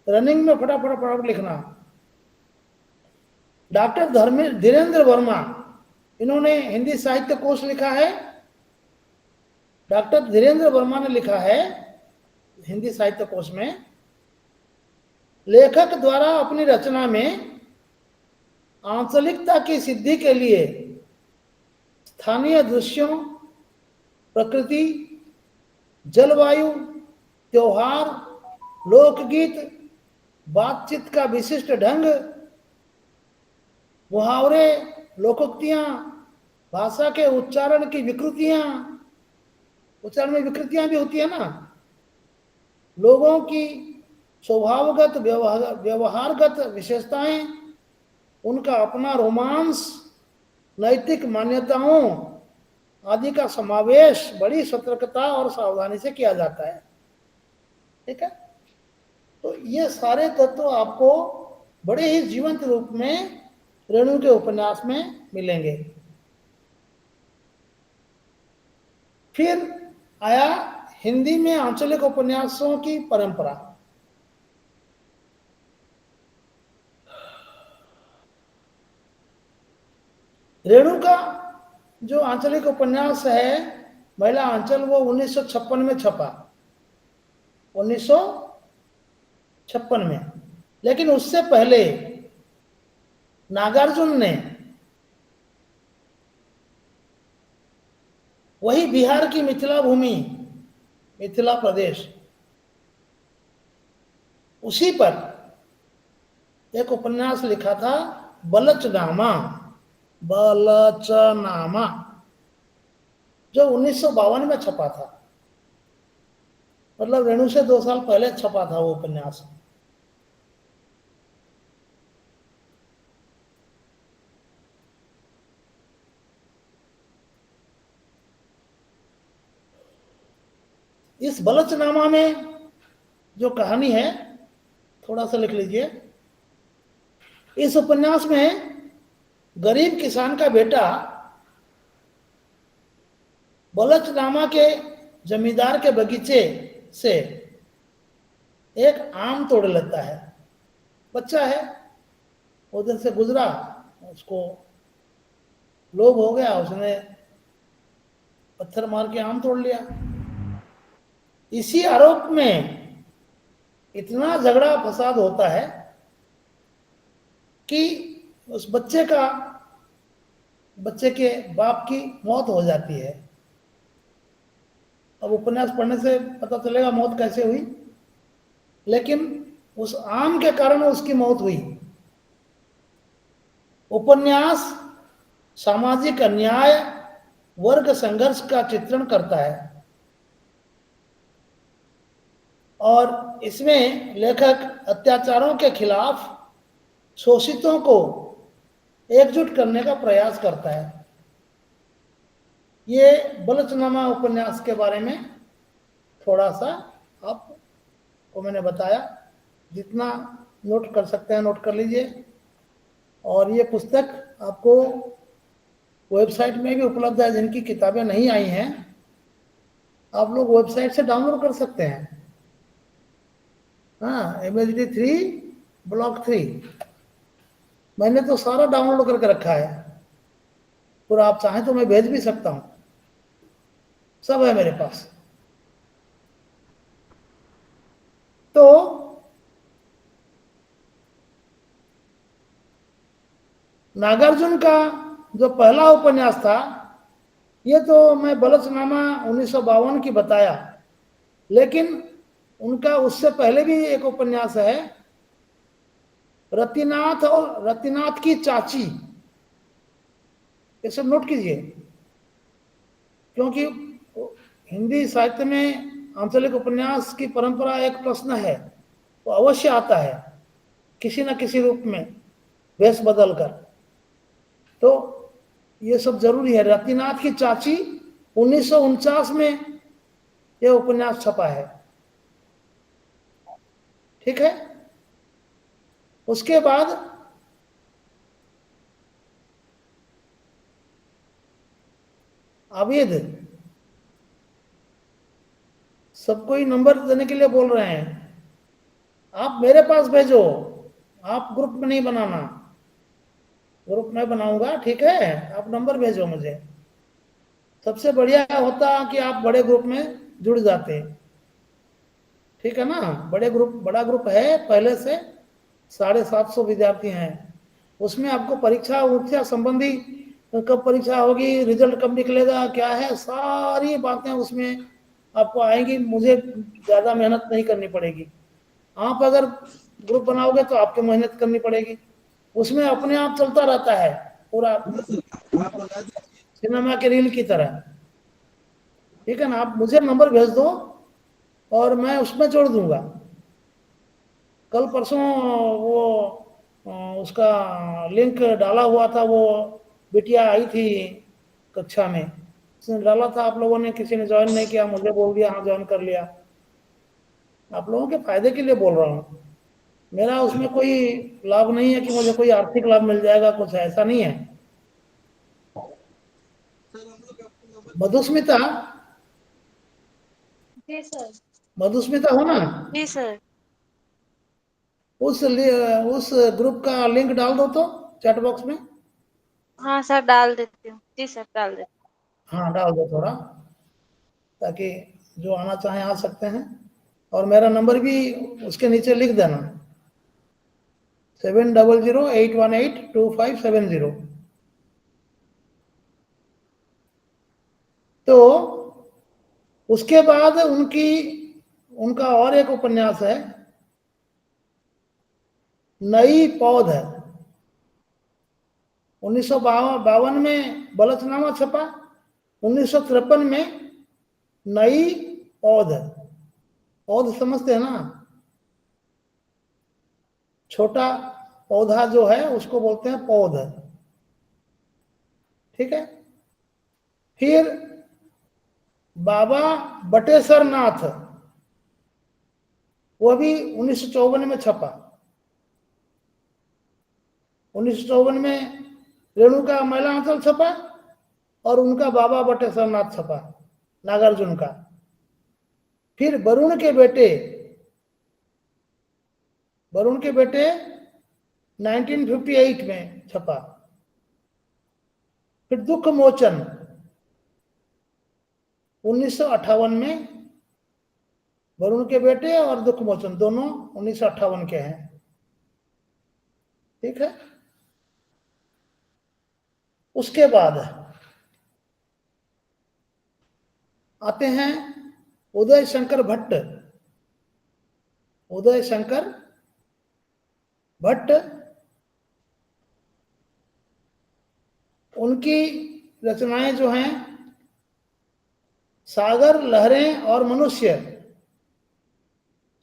A: रनिंग में फटाफट लिखना। डॉक्टर धीरेन्द्र वर्मा, इन्होंने हिंदी साहित्य कोश लिखा है। डॉक्टर धीरेन्द्र वर्मा ने लिखा है हिंदी साहित्य कोश में, लेखक द्वारा अपनी रचना में आंचलिकता की सिद्धि के लिए स्थानीय दृश्यों, प्रकृति, जलवायु, त्योहार, लोकगीत, बातचीत का विशिष्ट ढंग, मुहावरे, लोकोक्तियां, भाषा के उच्चारण की विकृतियां, उच्चारण में विकृतियां भी होती है ना, लोगों की स्वभावगत व्यवहारगत विशेषताएं, उनका अपना रोमांस, नैतिक मान्यताओं आदि का समावेश बड़ी सतर्कता और सावधानी से किया जाता है। ठीक है, तो ये सारे तत्व आपको बड़े ही जीवंत रूप में रेणु के उपन्यास में मिलेंगे। फिर आया हिंदी में आंचलिक उपन्यासों की परंपरा। रेणु का जो आंचलिक उपन्यास है महिला आंचल, वो 1956 में छपा, 1956 में। लेकिन उससे पहले नागार्जुन ने वही बिहार की मिथिला भूमि, मिथिला प्रदेश, उसी पर एक उपन्यास लिखा था, बलचनामा, बलचनामा, जो 1952 में छपा था। मतलब रेणु से 2 साल पहले छपा था वो उपन्यास। इस बलचनामा में जो कहानी है, थोड़ा सा लिख लीजिए। इस उपन्यास में गरीब किसान का बेटा बलचनामा के जमींदार के बगीचे से एक आम तोड़ लेता है। बच्चा है, उधर से गुजरा, उसको लोभ हो गया, उसने पत्थर मार के आम तोड़ लिया। इसी आरोप में इतना झगड़ा फसाद होता है कि उस बच्चे के बाप की मौत हो जाती है। अब उपन्यास पढ़ने से पता चलेगा मौत कैसे हुई, लेकिन उस आम के कारण उसकी मौत हुई। उपन्यास सामाजिक अन्याय, वर्ग संघर्ष का चित्रण करता है और इसमें लेखक अत्याचारों के खिलाफ शोषितों को एकजुट करने का प्रयास करता है। ये बलचनामा उपन्यास के बारे में थोड़ा सा आपको मैंने बताया। जितना नोट कर सकते हैं नोट कर लीजिए। और ये पुस्तक आपको वेबसाइट में भी उपलब्ध है। जिनकी किताबें नहीं आई हैं, आप लोग वेबसाइट से डाउनलोड कर सकते हैं। हाँ, MHD3 ब्लॉक 3 मैंने तो सारा डाउनलोड करके रखा है, और आप चाहें तो मैं भेज भी सकता हूं। सब है मेरे पास। तो नागार्जुन का जो पहला उपन्यास था, ये तो मैं बलचनामा 1952 की बताया, लेकिन उनका उससे पहले भी एक उपन्यास है, रतिनाथ और रतिनाथ की चाची। ये सब नोट कीजिए, क्योंकि हिंदी साहित्य में आंचलिक उपन्यास की परंपरा एक प्रश्न है, वो अवश्य आता है किसी न किसी रूप में वेश बदल कर। तो ये सब जरूरी है। रतिनाथ की चाची 1949 में यह उपन्यास छपा है। ठीक है। उसके बाद आबिद, सबको ही नंबर देने के लिए बोल रहे हैं। आप मेरे पास भेजो, आप ग्रुप में नहीं बनाना। ग्रुप में बनाऊंगा, ठीक है। आप नंबर भेजो मुझे। सबसे बढ़िया होता कि आप बड़े ग्रुप में जुड़ जाते। ठीक है ना। बड़ा ग्रुप है पहले से, 750 विद्यार्थी हैं। उसमें आपको परीक्षा उरीक्षा संबंधी, कब परीक्षा होगी, रिजल्ट कब निकलेगा, क्या है, सारी बातें उसमें आपको आएंगी। मुझे ज्यादा मेहनत नहीं करनी पड़ेगी। आप अगर ग्रुप बनाओगे तो आपको मेहनत करनी पड़ेगी। उसमें अपने आप चलता रहता है पूरा, सिनेमा के रील की तरह। ठीक है ना। आप मुझे नंबर भेज दो और मैं उसमें जोड़ दूंगा। कल परसों वो उसका लिंक डाला हुआ था, वो बिटिया आई थी कक्षा में, उसने डाला था। आप लोगों ने किसी ने ज्वाइन नहीं किया, मुझे बोल दिया हाँ ज्वाइन कर लिया। आप लोगों के फायदे के लिए बोल रहा हूँ। मेरा उसमें कोई लाभ नहीं है कि मुझे कोई आर्थिक लाभ मिल जाएगा, कुछ ऐसा नहीं है। मधुस्मिता,
B: जी सर।
A: मधुस्मिता हो ना,
B: जी सर।
A: उस ग्रुप का लिंक डाल दो तो चैट बॉक्स में।
B: हाँ सर, डाल देती हूँ। जी सर, डाल देती
A: हाँ डाल दो थोड़ा, ताकि जो आना चाहे आ सकते हैं। और मेरा नंबर भी उसके नीचे लिख देना, 7008182570। तो उसके बाद उनका और एक उपन्यास है, नई पौध है। 1952 में बलचनामा छपा, 1953 में नई पौध। पौध समझते हैं ना, छोटा पौधा जो है उसको बोलते हैं पौध। ठीक है। फिर बाबा बटेश्वर नाथ, वो भी 1954 में छपा। 1954 में रेणुका महिला आंचल छपा और उनका बाबा बटेश्वर नाथ छपा। नागार्जुन का। फिर वरुण के बेटे 1958 में छपा। फिर दुख मोचन 1958 में, वरुण के बेटे और दुख मोचन दोनों 1958 के हैं। ठीक है। उसके बाद आते हैं उदय शंकर भट्ट। उदय शंकर भट्ट, उनकी रचनाएं जो हैं सागर, लहरें और मनुष्य,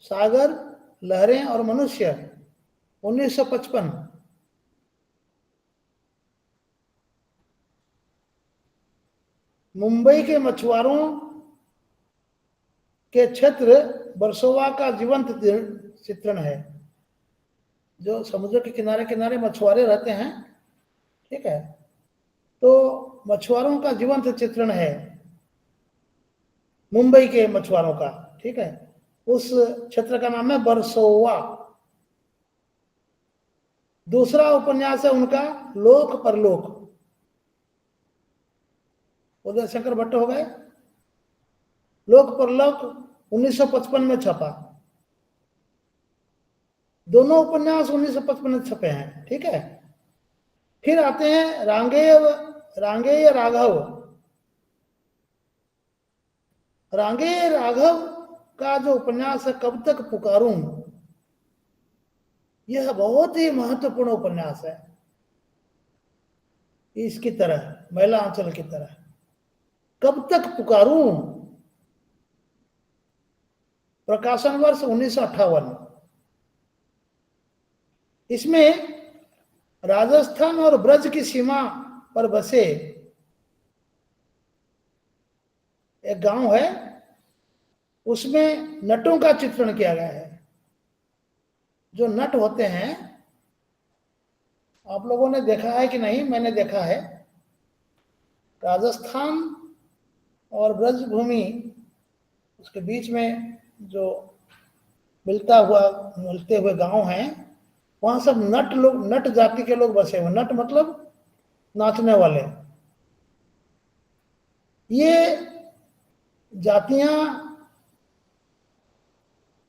A: सागर, लहरें और मनुष्य 1955। मुंबई के मछुआरों के क्षेत्र वर्सोवा का जीवंत चित्रण है। जो समुद्र के किनारे किनारे मछुआरे रहते हैं, ठीक है, तो मछुआरों का जीवंत चित्रण है मुंबई के मछुआरों का। ठीक है। उस क्षेत्र का नाम है वर्सोवा। दूसरा उपन्यास है उनका लोक परलोक। उदय शंकर भट्ट हो गए। लोक परलोक 1955 में छपा। दोनों उपन्यास 1955 में छपे हैं। ठीक है। फिर आते हैं रांगेय राघव। रांगेय राघव का जो उपन्यास है कब तक पुकारूं, यह बहुत ही महत्वपूर्ण उपन्यास है। इसकी तरह, महिला आंचल की तरह, कब तक पुकारूं, प्रकाशन वर्ष 1958। इसमें राजस्थान और ब्रज की सीमा पर बसे एक गांव है, उसमें नटों का चित्रण किया गया है। जो नट होते हैं, आप लोगों ने देखा है कि नहीं, मैंने देखा है। राजस्थान और ब्रज भूमि, उसके बीच में जो मिलते हुए गांव हैं, वहां सब नट जाति के लोग बसे हुए। नट मतलब नाचने वाले। ये जातियां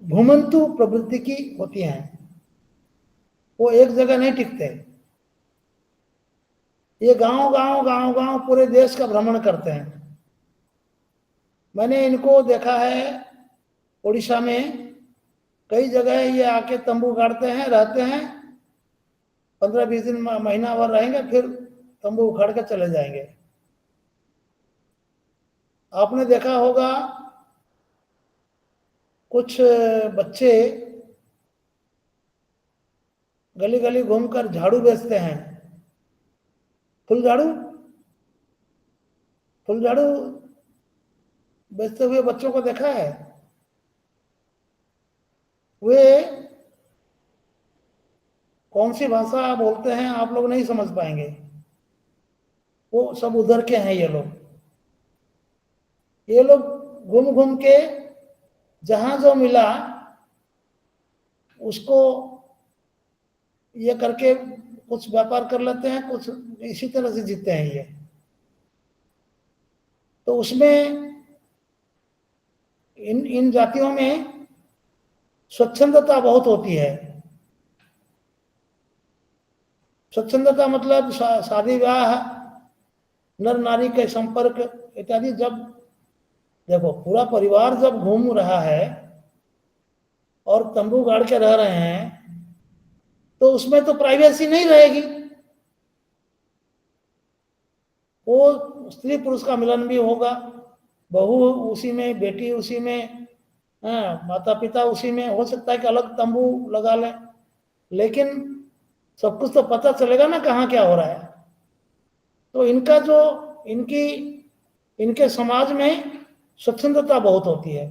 A: घुमंतु प्रवृत्ति की होती हैं, वो एक जगह नहीं टिकते। ये गांव पूरे देश का भ्रमण करते हैं। मैंने इनको देखा है उड़ीसा में, कई जगह ये आके तंबू गाड़ते हैं, रहते हैं, 15-20 दिन, महीना भर रहेंगे, फिर तंबू उखाड़ के चले जाएंगे। आपने देखा होगा कुछ बच्चे गली गली घूमकर झाड़ू बेचते हैं। फुल झाड़ू बेचते हुए बच्चों को देखा है। वे कौन सी भाषा बोलते हैं आप लोग नहीं समझ पाएंगे। वो सब उधर के हैं। ये लोग घूम घूम के जहां जो मिला उसको ये करके कुछ व्यापार कर लेते हैं, कुछ इसी तरह से जीते हैं ये। तो उसमें इन जातियों में स्वच्छंदता बहुत होती है। स्वच्छंदता मतलब शादी ब्याह, नर नारी के संपर्क इत्यादि। जब देखो पूरा परिवार जब घूम रहा है और तंबू गाड़ के रह रहे हैं, तो उसमें तो प्राइवेसी नहीं रहेगी। वो स्त्री पुरुष का मिलन भी होगा, बहू उसी में, बेटी उसी में, माता पिता उसी में। हो सकता है कि अलग तंबू लगा लें, लेकिन सब कुछ तो पता चलेगा ना कहाँ क्या हो रहा है। तो इनका जो इनके समाज में स्वच्छंदता बहुत होती है।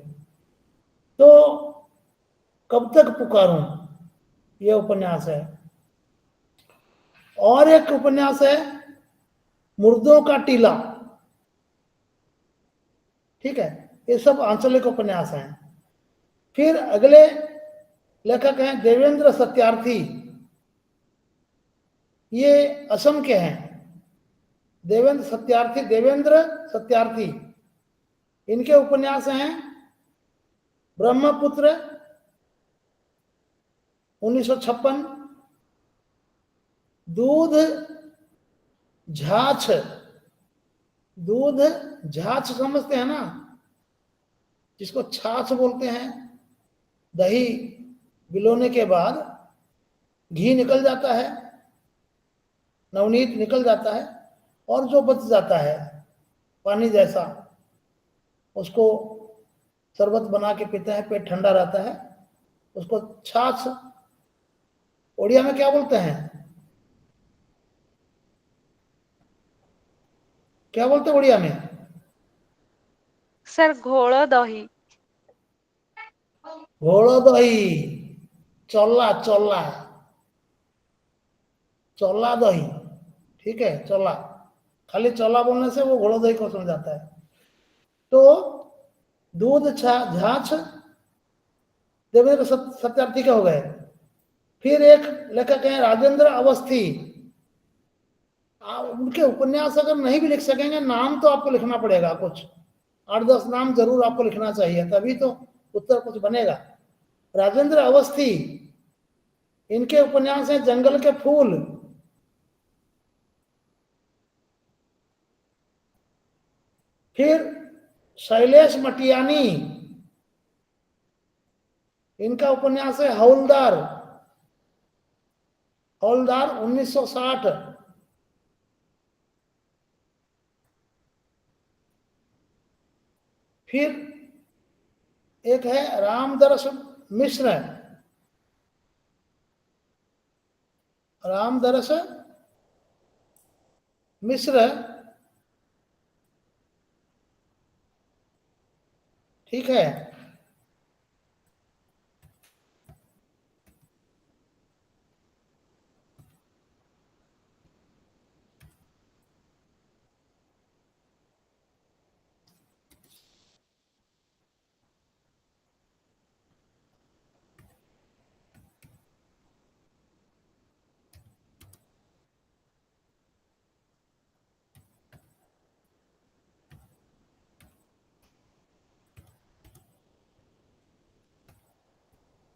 A: तो कब तक पुकारूं, यह उपन्यास है। और एक उपन्यास है मुर्दों का टीला। ठीक है, ये सब आंचलिक उपन्यास हैं। फिर अगले लेखक हैं देवेंद्र सत्यार्थी, ये असम के हैं। देवेंद्र सत्यार्थी, इनके उपन्यास हैं ब्रह्मपुत्र 1956, दूध झाछ, दूध झाछ समझते हैं ना, जिसको छाछ बोलते हैं। दही बिलोने के बाद घी निकल जाता है, नवनीत निकल जाता है, और जो बच जाता है पानी जैसा, उसको शरबत बना के पीते हैं, पेट ठंडा रहता है, उसको छाछ उड़िया में क्या बोलते हैं? क्या बोलते हैं उड़िया में?
B: सर घोड़ो दही।
A: घोड़ो दही, चोला चोला, चोला दही, ठीक है, चोला। खाली चोला बोलने से वो घोड़ो दही को समझाता है। तो दूध झाछ देवेंद्र सत्यार्थी के हो गए। फिर एक लेखक हैं राजेंद्र अवस्थी, उनके उपन्यास अगर नहीं भी लिख सकेंगे, नाम तो आपको लिखना पड़ेगा, कुछ 8-10 नाम जरूर आपको लिखना चाहिए, तभी तो उत्तर कुछ बनेगा। राजेंद्र अवस्थी, इनके उपन्यास हैं जंगल के फूल। फिर शैलेश मटियानी, इनका उपन्यास है हौलदार, हौलदार 1960। फिर एक है रामदरस मिश्र, रामदरस मिश्र, ठीक है।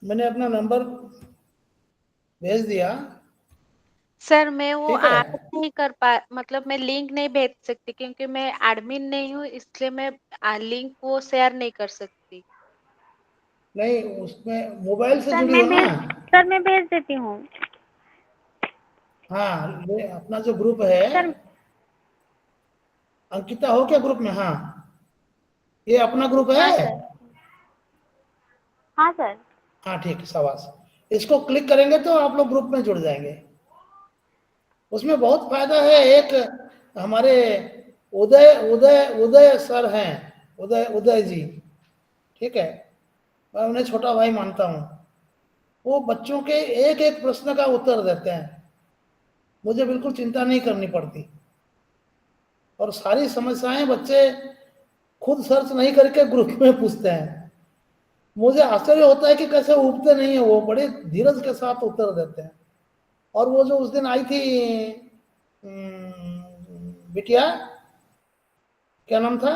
A: मैंने अपना नंबर भेज दिया,
B: सर मैं वो
A: ठीक है।
B: ऐड नहीं कर पा, मतलब मैं लिंक नहीं भेज सकती क्योंकि मैं एडमिन नहीं हूँ, इसलिए मैं लिंक वो शेयर नहीं कर सकती।
A: नहीं, उसमें मोबाइल से
C: सर
A: जुड़ी हो ना?
C: मैं भेज देती हूँ।
A: हाँ, ये अपना जो ग्रुप है,
C: सर
A: अंकिता हो क्या ग्रुप में? हाँ, ये अपना ग्रुप है।
C: हाँ सर, हाँ सर।
A: हाँ ठीक है, शाबाश। इसको क्लिक करेंगे तो आप लोग ग्रुप में जुड़ जाएंगे। उसमें बहुत फायदा है। एक हमारे उदय उदय उदय सर हैं, उदय उदय जी, ठीक है, मैं उन्हें छोटा भाई मानता हूँ। वो बच्चों के एक एक प्रश्न का उत्तर देते हैं, मुझे बिल्कुल चिंता नहीं करनी पड़ती, और सारी समस्याएं बच्चे खुद सर्च नहीं करके ग्रुप में पूछते हैं। मुझे आश्चर्य होता है कि कैसे उबते नहीं है, वो बड़े धीरज के साथ उत्तर देते हैं। और वो जो उस दिन आई थी बिटिया, क्या नाम था,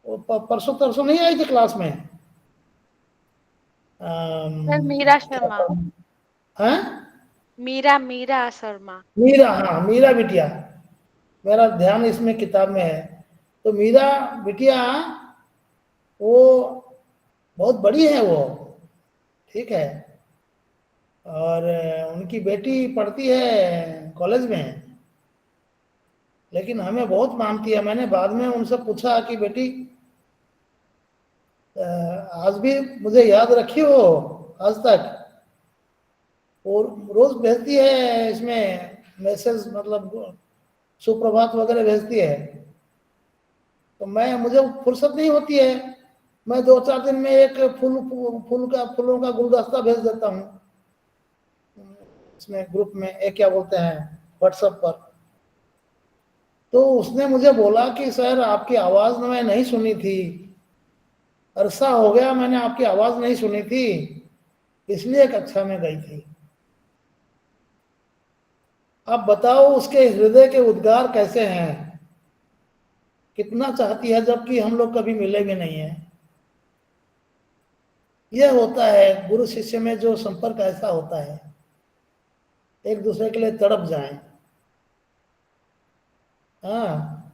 A: वो परसों तरसों नहीं आई थी क्लास में?
B: सर मीरा शर्मा,
A: हाँ,
B: मीरा शर्मा।
A: मीरा, हाँ मीरा बिटिया, मेरा ध्यान इसमें किताब में है। तो मीरा बिटिया वो बहुत बड़ी है वो, ठीक है, और उनकी बेटी पढ़ती है कॉलेज में, लेकिन हमें बहुत मानती है। मैंने बाद में उनसे पूछा कि बेटी आज भी मुझे याद रखी हो आज तक? और रोज भेजती है इसमें मैसेज, मतलब सुप्रभात वगैरह भेजती है। तो मुझे फुर्सत नहीं होती है, मैं 2-4 दिन में एक फूलों का गुलदस्ता भेज देता हूँ इसमें ग्रुप में, एक क्या बोलते हैं, व्हाट्सएप पर। तो उसने मुझे बोला कि सर आपकी आवाज मैं नहीं सुनी थी, अरसा हो गया मैंने आपकी आवाज नहीं सुनी थी, इसलिए कक्षा में गई थी। अब बताओ उसके हृदय के उद्गार कैसे हैं, कितना चाहती है जबकि हम लोग कभी मिले भी नहीं है। यह होता है गुरु शिष्य में जो संपर्क ऐसा होता है, एक दूसरे के लिए तड़प जाएं। हाँ,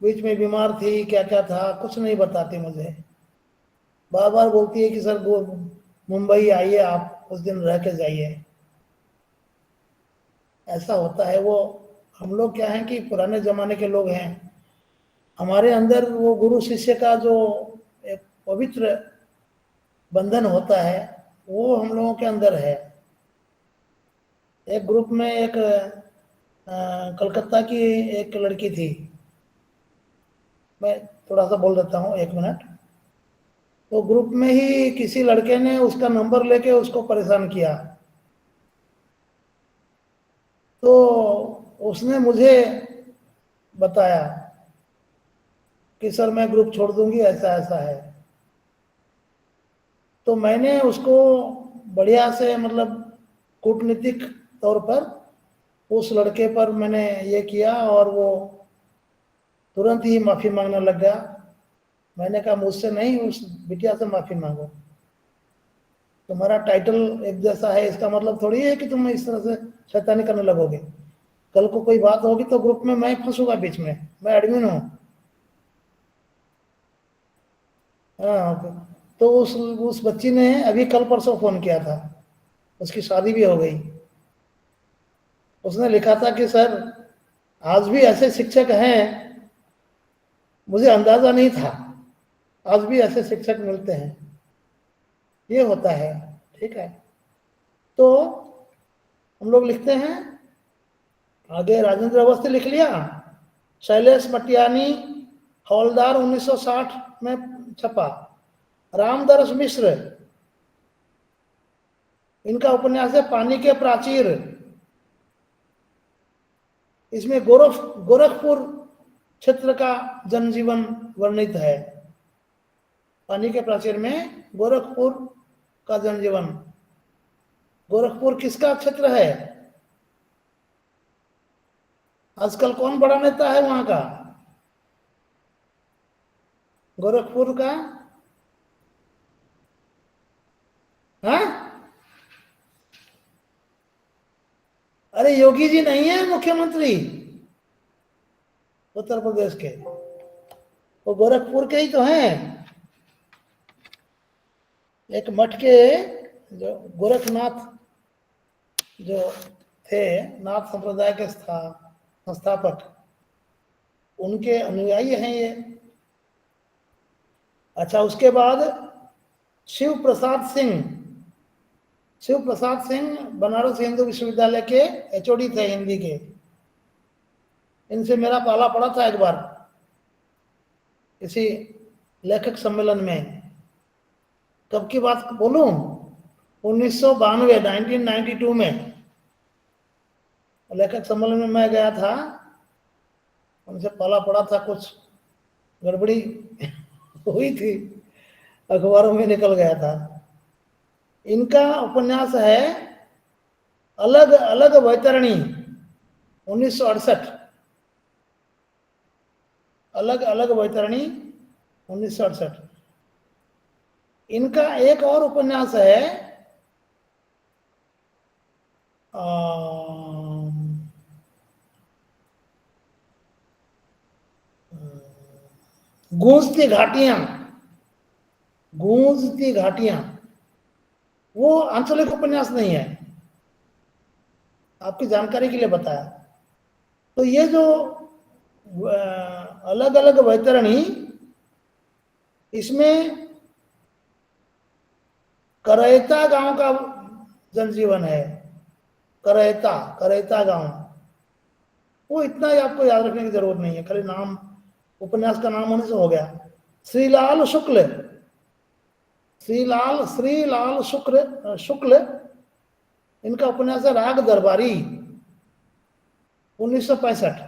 A: बीच में बीमार थी, क्या क्या था कुछ नहीं बताती मुझे, बार बार बोलती है कि सर वो मुंबई आइए, आप कुछ दिन रह के जाइए। ऐसा होता है। वो हम लोग क्या है कि पुराने जमाने के लोग हैं, हमारे अंदर वो गुरु शिष्य का जो एक पवित्र बंधन होता है वो हम लोगों के अंदर है। एक ग्रुप में एक कलकत्ता की एक लड़की थी, मैं थोड़ा सा बोल देता हूँ, 1 मिनट। तो ग्रुप में ही किसी लड़के ने उसका नंबर लेके उसको परेशान किया, तो उसने मुझे बताया कि सर मैं ग्रुप छोड़ दूंगी, ऐसा ऐसा है। तो मैंने उसको बढ़िया से मतलब कूटनीतिक तौर पर उस लड़के पर मैंने ये किया और वो तुरंत ही माफी मांगने लग गया। मैंने कहा मुझसे नहीं, उस बिटिया से माफी मांगो, तुम्हारा टाइटल एक जैसा है इसका मतलब थोड़ी है कि तुम इस तरह से शैतानी करने लगोगे। कल को कोई बात होगी तो ग्रुप में मैं फंसूंगा बीच में, मैं एडमिन हूँ। हाँ, तो उस बच्ची ने अभी कल परसों फोन किया था, उसकी शादी भी हो गई। उसने लिखा था कि सर आज भी ऐसे शिक्षक हैं, मुझे अंदाजा नहीं था, आज भी ऐसे शिक्षक मिलते हैं। ये होता है, ठीक है। तो हम लोग लिखते हैं आगे, राजेंद्र अवस्थी लिख लिया, शैलेश मटियानी हौलदार 1960 में छपा, रामदरस मिश्र इनका उपन्यास है पानी के प्राचीर। इसमें गोरखपुर क्षेत्र का जनजीवन वर्णित है। पानी के प्राचीर में गोरखपुर का जनजीवन। गोरखपुर किसका क्षेत्र है? आजकल कौन बड़ा नेता है वहां का? गोरखपुर का? हाँ, अरे योगी जी नहीं है मुख्यमंत्री उत्तर प्रदेश के, वो गोरखपुर के ही तो हैं। एक मठ के जो गोरखनाथ जो थे, नाथ संप्रदाय के संस्थापक, उनके अनुयायी हैं ये। अच्छा, उसके बाद शिव प्रसाद सिंह बनारस हिंदू विश्वविद्यालय के एचओडी थे हिंदी के। इनसे मेरा पाला पड़ा था एक बार किसी लेखक सम्मेलन में। कब की बात बोलूं? 1992 में लेखक सम्मेलन में मैं गया था, उनसे पाला पड़ा था, कुछ गड़बड़ी हुई थी, अखबारों में निकल गया था। इनका उपन्यास है अलग अलग वैतरणी, 1968, अलग अलग वैतरणी 1968। इनका एक और उपन्यास है गूंजती घाटियां। वो आंचलिक उपन्यास नहीं है, आपकी जानकारी के लिए बताया। तो ये जो अलग अलग वैतरणी, इसमें करैता गांव का जनजीवन है। करैता गांव, वो इतना ही आपको याद रखने की जरूरत नहीं है, खाली नाम, उपन्यास का नाम होने से हो गया। श्रीलाल शुक्ल इनका उपन्यास है राग दरबारी, 1965।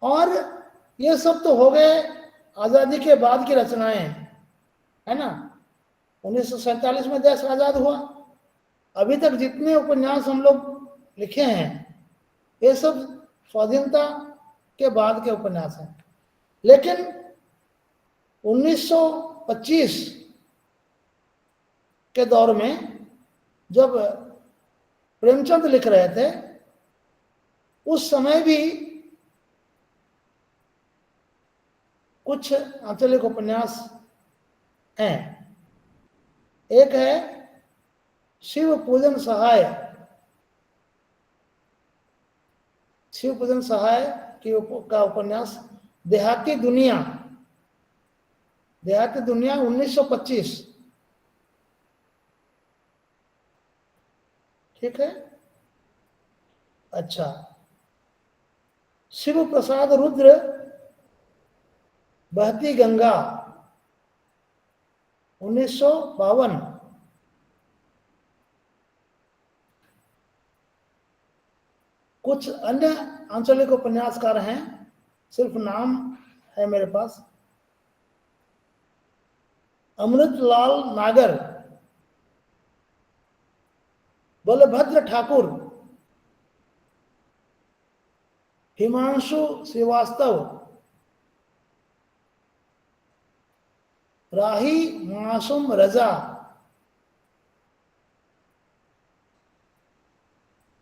A: और ये सब तो हो गए आजादी के बाद की रचनाएं, है ना। 1947 में देश आजाद हुआ, अभी तक जितने उपन्यास हम लोग लिखे हैं ये सब स्वाधीनता के बाद के उपन्यास हैं। लेकिन 1925 के दौर में जब प्रेमचंद लिख रहे थे, उस समय भी कुछ आंचलिक उपन्यास हैं। एक है शिव पूजन सहाय, शिव पूजन सहाय का उपन्यास देहाती दुनिया, देहाती दुनिया 1925, ठीक है। अच्छा, शिव प्रसाद रुद्र बहती गंगा 1952, कुछ अन्य आंचलिक उपन्यासकार हैं, सिर्फ नाम है मेरे पास। अमृतलाल नागर, बलभद्र ठाकुर, हिमांशु श्रीवास्तव, राही मासूम रजा,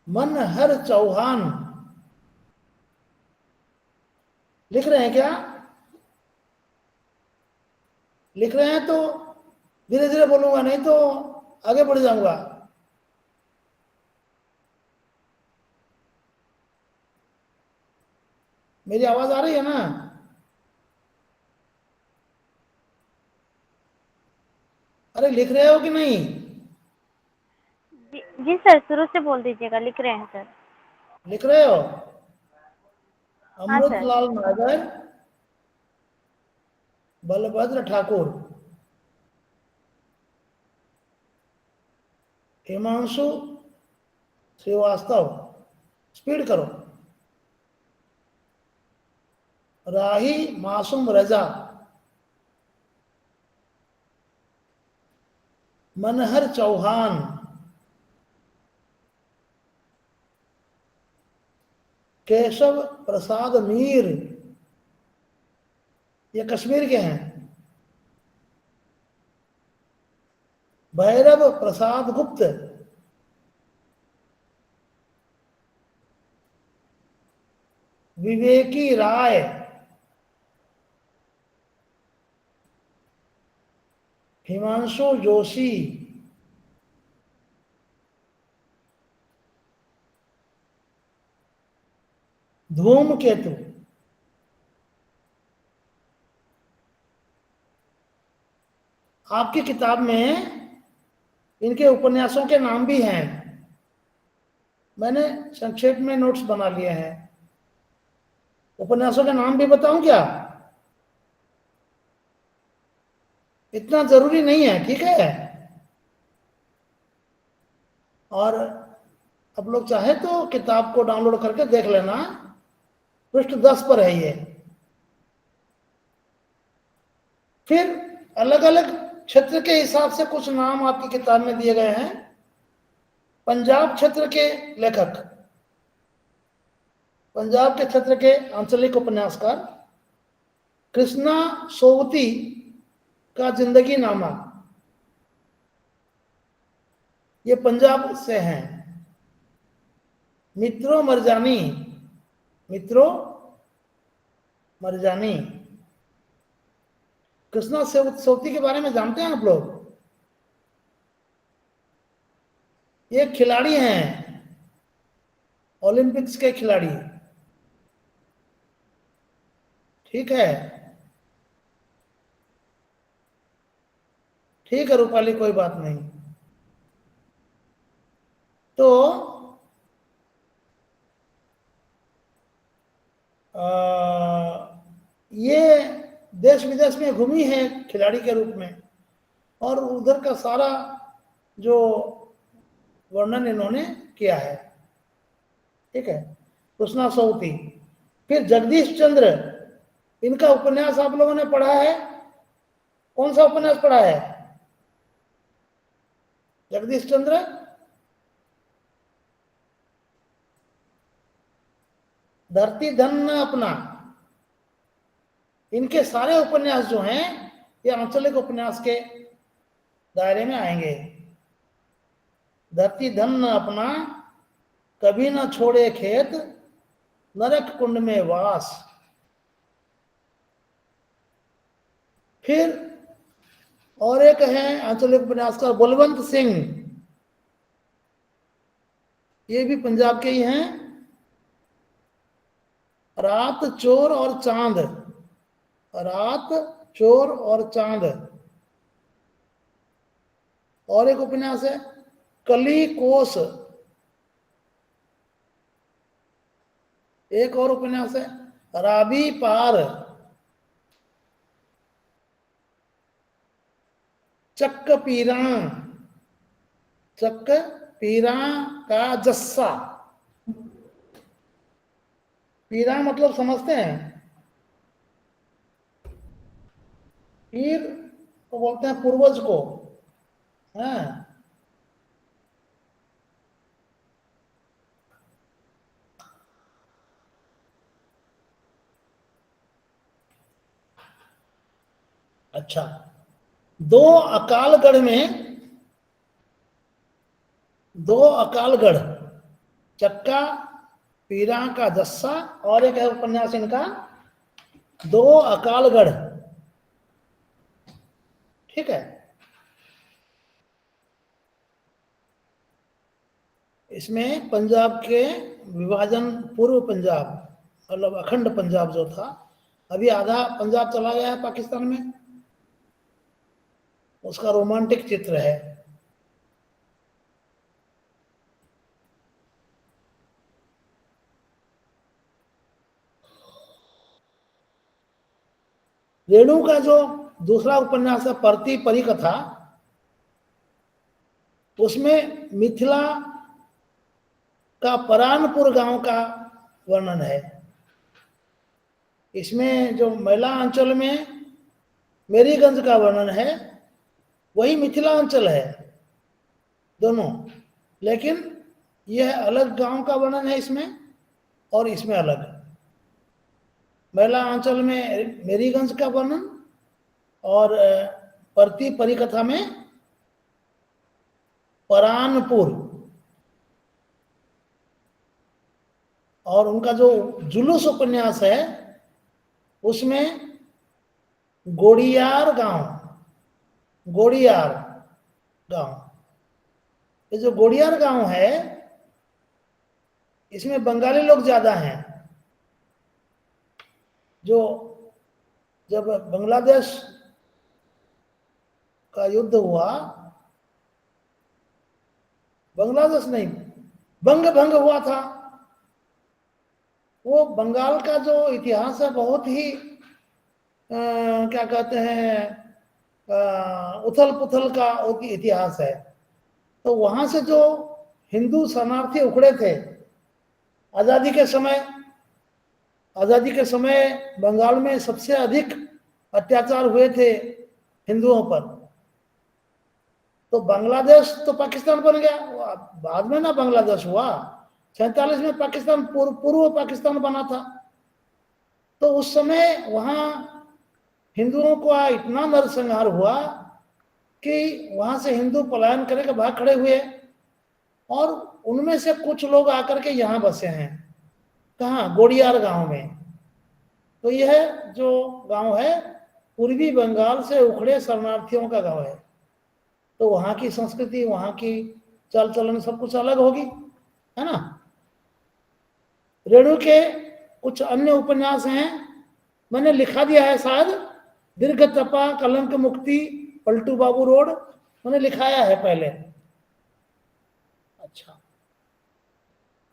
A: मनहर चौहान। लिख रहे हैं क्या? लिख रहे हैं तो धीरे धीरे बोलूंगा, नहीं तो आगे बढ़ जाऊंगा। मेरी आवाज आ रही है ना? अरे लिख रहे हो कि नहीं?
E: जी सर, शुरू से बोल दीजिएगा। लिख रहे हैं सर।
A: लिख रहे हो?
E: हाँ सर।
A: अमृतलाल नागर, बलभद्र ठाकुर, हिमांशु श्रीवास्तव, स्पीड करो, राही मासूम रजा, मनहर चौहान, केशव प्रसाद मीर, ये कश्मीर के हैं। भैरव प्रसाद गुप्त, विवेकी राय, हिमांशु जोशी, धूमकेतु, आपकी किताब में इनके उपन्यासों के नाम भी हैं, मैंने संक्षेप में नोट्स बना लिए हैं। उपन्यासों के नाम भी बताऊं क्या? इतना जरूरी नहीं है, ठीक है। और अब लोग चाहे तो किताब को डाउनलोड करके देख लेना, पृष्ठ 10 पर है ये। फिर अलग अलग क्षेत्र के हिसाब से कुछ नाम आपकी किताब में दिए गए हैं। पंजाब क्षेत्र के लेखक, पंजाब के क्षेत्र के आंचलिक उपन्यासकार कृष्णा सोवती का जिंदगी नामा, ये पंजाब से हैं। मित्रो मरजानी, मित्रो मरजानी, कृष्णा सोवती के बारे में जानते हैं आप लोग? ये खिलाड़ी हैं, ओलंपिक्स के खिलाड़ी, ठीक है। ठीक है रूपाली, कोई बात नहीं। तो ये देश विदेश में घूमी है खिलाड़ी के रूप में, और उधर का सारा जो वर्णन इन्होंने किया है, ठीक है। कृष्णा सोवती फिर जगदीश चंद्र, इनका उपन्यास आप लोगों ने पढ़ा है? कौन सा उपन्यास पढ़ा है? जगदीश चंद्र, धरती धन न अपना, इनके सारे उपन्यास जो हैं ये आंचलिक उपन्यास के दायरे में आएंगे। धरती धन न अपना, कभी न छोड़े खेत, नरक कुंड में वास। फिर और एक है आंचलिक उपन्यासकार बलवंत सिंह, ये भी पंजाब के ही हैं। रात चोर और चांद, रात चोर और चांद। और एक उपन्यास है कली कोस, एक और उपन्यास है राबी पार। चक्क पीरा, चक्क पीरा का जस्सा। पीरा मतलब समझते हैं? पीर को बोलते हैं पूर्वज को, हाँ। अच्छा, दो अकालगढ़, चक्का पीरा का जस्सा, और एक है उपन्यास इनका दो अकालगढ़। ठीक है, इसमें पंजाब के विभाजन, पूर्व पंजाब मतलब अखंड पंजाब जो था, अभी आधा पंजाब चला गया है पाकिस्तान में, उसका रोमांटिक चित्र है। रेणु का जो दूसरा उपन्यास है परती परिकथा, उसमें मिथिला का परानपुर गांव का वर्णन है। इसमें जो मैला अंचल में मेरीगंज का वर्णन है, वही मिथिला अंचल है दोनों, लेकिन यह अलग गांव का वर्णन है इसमें, और इसमें अलग। मैला अंचल में मेरीगंज का वर्णन, और परती परिकथा में परानपुर। और उनका जो जुलूस उपन्यास है उसमें गोड़ियार गांव, गोड़ियार गांव, ये जो गोड़ियार गांव है इसमें बंगाली लोग ज्यादा हैं। जो जब बांग्लादेश का युद्ध हुआ, बांग्लादेश नहीं, भंग हुआ था, वो बंगाल का जो इतिहास है बहुत ही क्या कहते हैं, उथल पुथल का इतिहास है। तो वहां से जो हिंदू शरणार्थी उखड़े थे आजादी के समय बंगाल में सबसे अधिक अत्याचार हुए थे हिंदुओं पर। तो बांग्लादेश तो पाकिस्तान बन गया, बाद में ना बांग्लादेश हुआ, 47 में पाकिस्तान पूर्व पाकिस्तान बना था। तो उस समय वहां हिंदुओं का इतना नरसंहार हुआ कि वहां से हिंदू पलायन करके भाग खड़े हुए, और उनमें से कुछ लोग आकर के यहाँ बसे हैं। कहाँ? गोड़ियार गांव में। तो यह जो गांव है पूर्वी बंगाल से उखड़े शरणार्थियों का गांव है। तो वहां की संस्कृति, वहां की चाल चलन सब कुछ अलग होगी, है ना। रेणु के कुछ अन्य उपन्यास हैं, मैंने लिखा दिया है शायद, दीर्घ तपा, कलंक मुक्ति, पलटू बाबू रोड, मैंने लिखाया है पहले। अच्छा,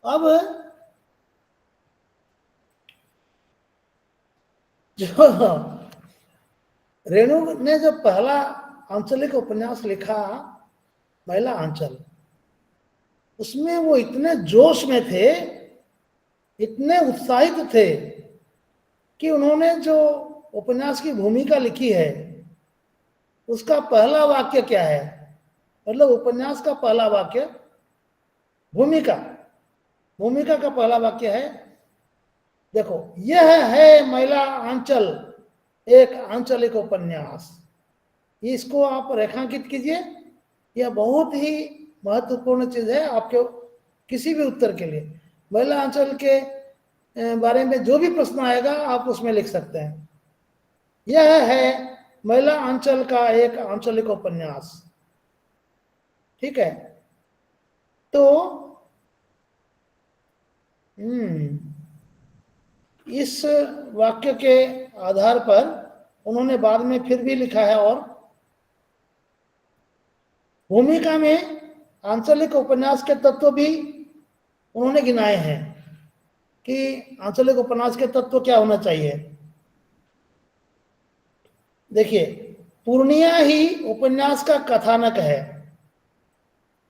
A: अब जो रेणु ने जो पहला आंचलिक उपन्यास लिखा मैला आंचल, उसमें वो इतने जोश में थे, इतने उत्साहित थे कि उन्होंने जो उपन्यास की भूमिका लिखी है उसका पहला वाक्य क्या है, मतलब उपन्यास का पहला वाक्य, भूमिका का पहला वाक्य है, देखो, यह है महिला आंचल, एक आंचलिक उपन्यास। इसको आप रेखांकित कीजिए, यह बहुत ही महत्वपूर्ण चीज है आपके किसी भी उत्तर के लिए। महिला आंचल के बारे में जो भी प्रश्न आएगा आप उसमें लिख सकते हैं। यह है महिला आंचल का एक आंचलिक उपन्यास, ठीक है। तो इस वाक्य के आधार पर उन्होंने बाद में फिर भी लिखा है, और भूमिका में आंचलिक उपन्यास के तत्व भी उन्होंने गिनाए हैं कि आंचलिक उपन्यास के तत्व क्या होना चाहिए। देखिए, पूर्णिया ही उपन्यास का कथानक है,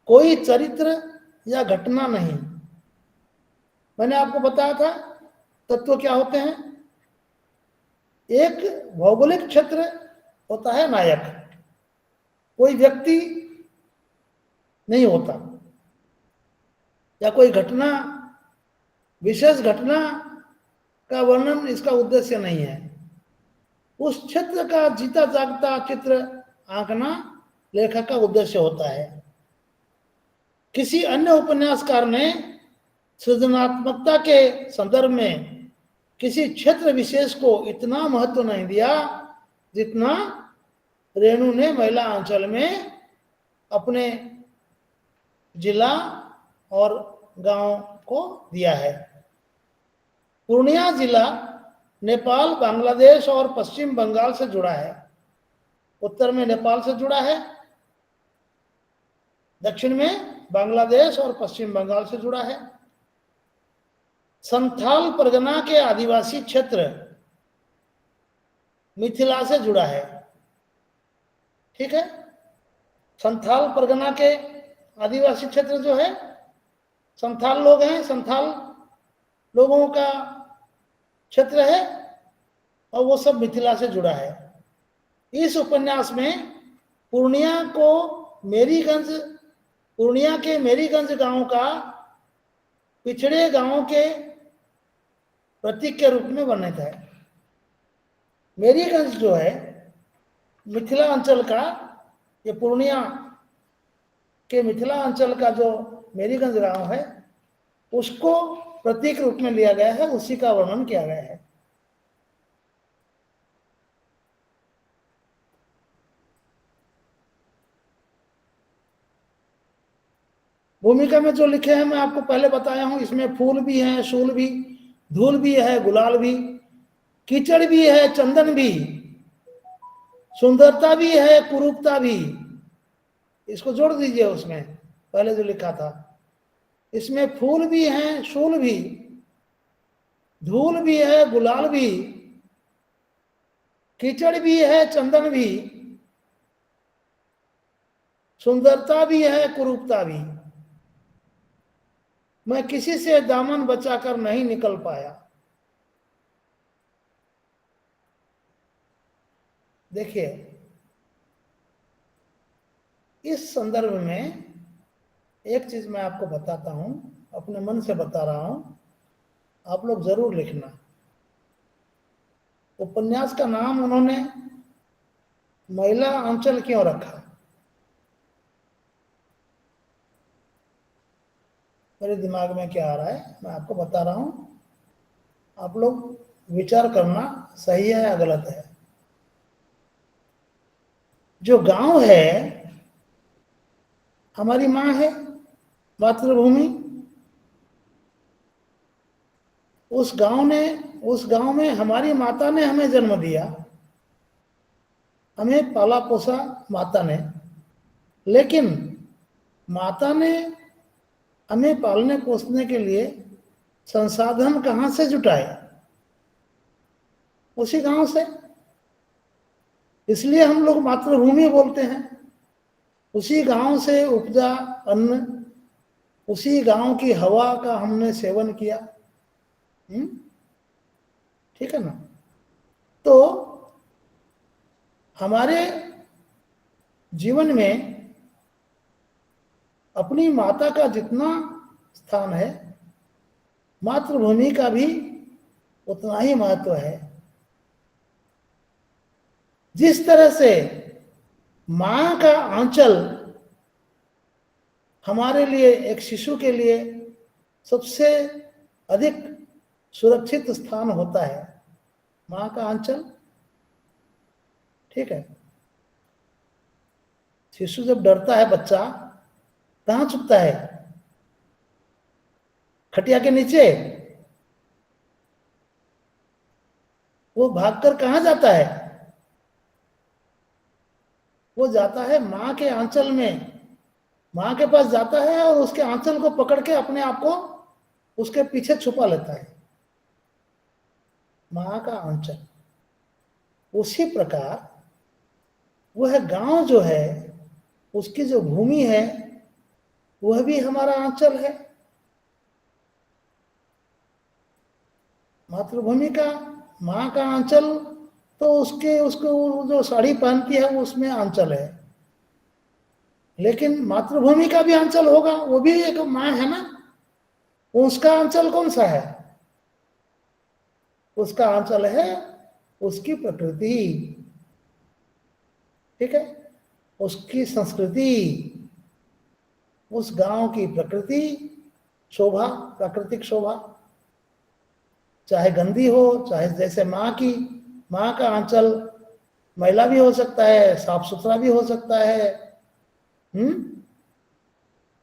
A: कोई चरित्र या घटना नहीं। मैंने आपको बताया था तत्व क्या होते हैं। एक भौगोलिक क्षेत्र होता है नायक, कोई व्यक्ति नहीं होता, या कोई घटना, विशेष घटना का वर्णन इसका उद्देश्य नहीं है। उस क्षेत्र का जीता जागता चित्र आंकना लेखक का उद्देश्य होता है। किसी अन्य उपन्यासकार ने सृजनात्मकता के संदर्भ में किसी क्षेत्र विशेष को इतना महत्व नहीं दिया जितना रेणु ने महिला आंचल में अपने जिला और गांव को दिया है। पूर्णिया जिला नेपाल, बांग्लादेश और पश्चिम बंगाल से जुड़ा है। उत्तर में नेपाल से जुड़ा है, दक्षिण में बांग्लादेश और पश्चिम बंगाल से जुड़ा है। संथाल परगना के आदिवासी क्षेत्र मिथिला से जुड़ा है, ठीक है। संथाल परगना के आदिवासी क्षेत्र जो है, संथाल लोग हैं, संथाल लोगों का क्षेत्र है, और वो सब मिथिला से जुड़ा है। इस उपन्यास में पूर्णिया के मेरीगंज गांव का पिछड़े गांव के प्रतीक के रूप में वर्णित है। मेरीगंज जो है मिथिला अंचल का, ये पूर्णिया के मिथिला अंचल का जो मेरीगंज गांव है उसको प्रतीक रूप में लिया गया है, उसी का वर्णन किया गया है। भूमिका में जो लिखे हैं मैं आपको पहले बताया हूं, इसमें फूल भी हैं, शूल भी, धूल भी है, गुलाल भी, कीचड़ भी है, चंदन भी, सुंदरता भी है, कुरूपता भी। इसको जोड़ दीजिए उसमें पहले जो लिखा था। इसमें फूल भी हैं, शूल भी, धूल भी है, गुलाल भी, कीचड़ भी है, चंदन भी, सुंदरता भी है, कुरूपता भी। मैं किसी से दामन बचाकर नहीं निकल पाया। देखिए, इस संदर्भ में एक चीज मैं आपको बताता हूं, अपने मन से बता रहा हूं, आप लोग जरूर लिखना। उपन्यास का नाम उन्होंने महिला आंचल क्यों रखा? मेरे दिमाग में क्या आ रहा है मैं आपको बता रहा हूं, आप लोग विचार करना सही है या गलत है। जो गांव है हमारी माँ है, मातृभूमि। उस गांव में हमारी माता ने हमें जन्म दिया, हमें पाला पोसा माता ने। लेकिन माता ने हमें पालने पोसने के लिए संसाधन कहां से जुटाए? उसी गांव से। इसलिए हम लोग मातृभूमि बोलते हैं। उसी गांव से उपजा अन्न, उसी गांव की हवा का हमने सेवन किया। ठीक है ना? तो हमारे जीवन में अपनी माता का जितना स्थान है, मातृभूमि का भी उतना ही महत्व है। जिस तरह से मां का आंचल हमारे लिए, एक शिशु के लिए सबसे अधिक सुरक्षित स्थान होता है, मां का आंचल, ठीक है। शिशु जब डरता है, बच्चा कहां छुपता है? खटिया के नीचे। वो भागकर कहां जाता है? वो जाता है मां के आंचल में, मां के पास जाता है और उसके आंचल को पकड़ के अपने आप को उसके पीछे छुपा लेता है, मां का आंचल। उसी प्रकार वह गांव जो है, उसकी जो भूमि है, वह भी हमारा आंचल है। मातृभूमि का, मां का आंचल, तो उसको जो साड़ी पहनती है वो उसमें आंचल है। लेकिन मातृभूमि का भी आंचल होगा, वो भी एक मां है ना। उसका आंचल कौन सा है? उसका आंचल है उसकी प्रकृति, ठीक है, उसकी संस्कृति, उस गांव की प्रकृति शोभा, प्राकृतिक शोभा, चाहे गंदी हो, चाहे जैसे मां का आंचल मैला भी हो सकता है, साफ सुथरा भी हो सकता है,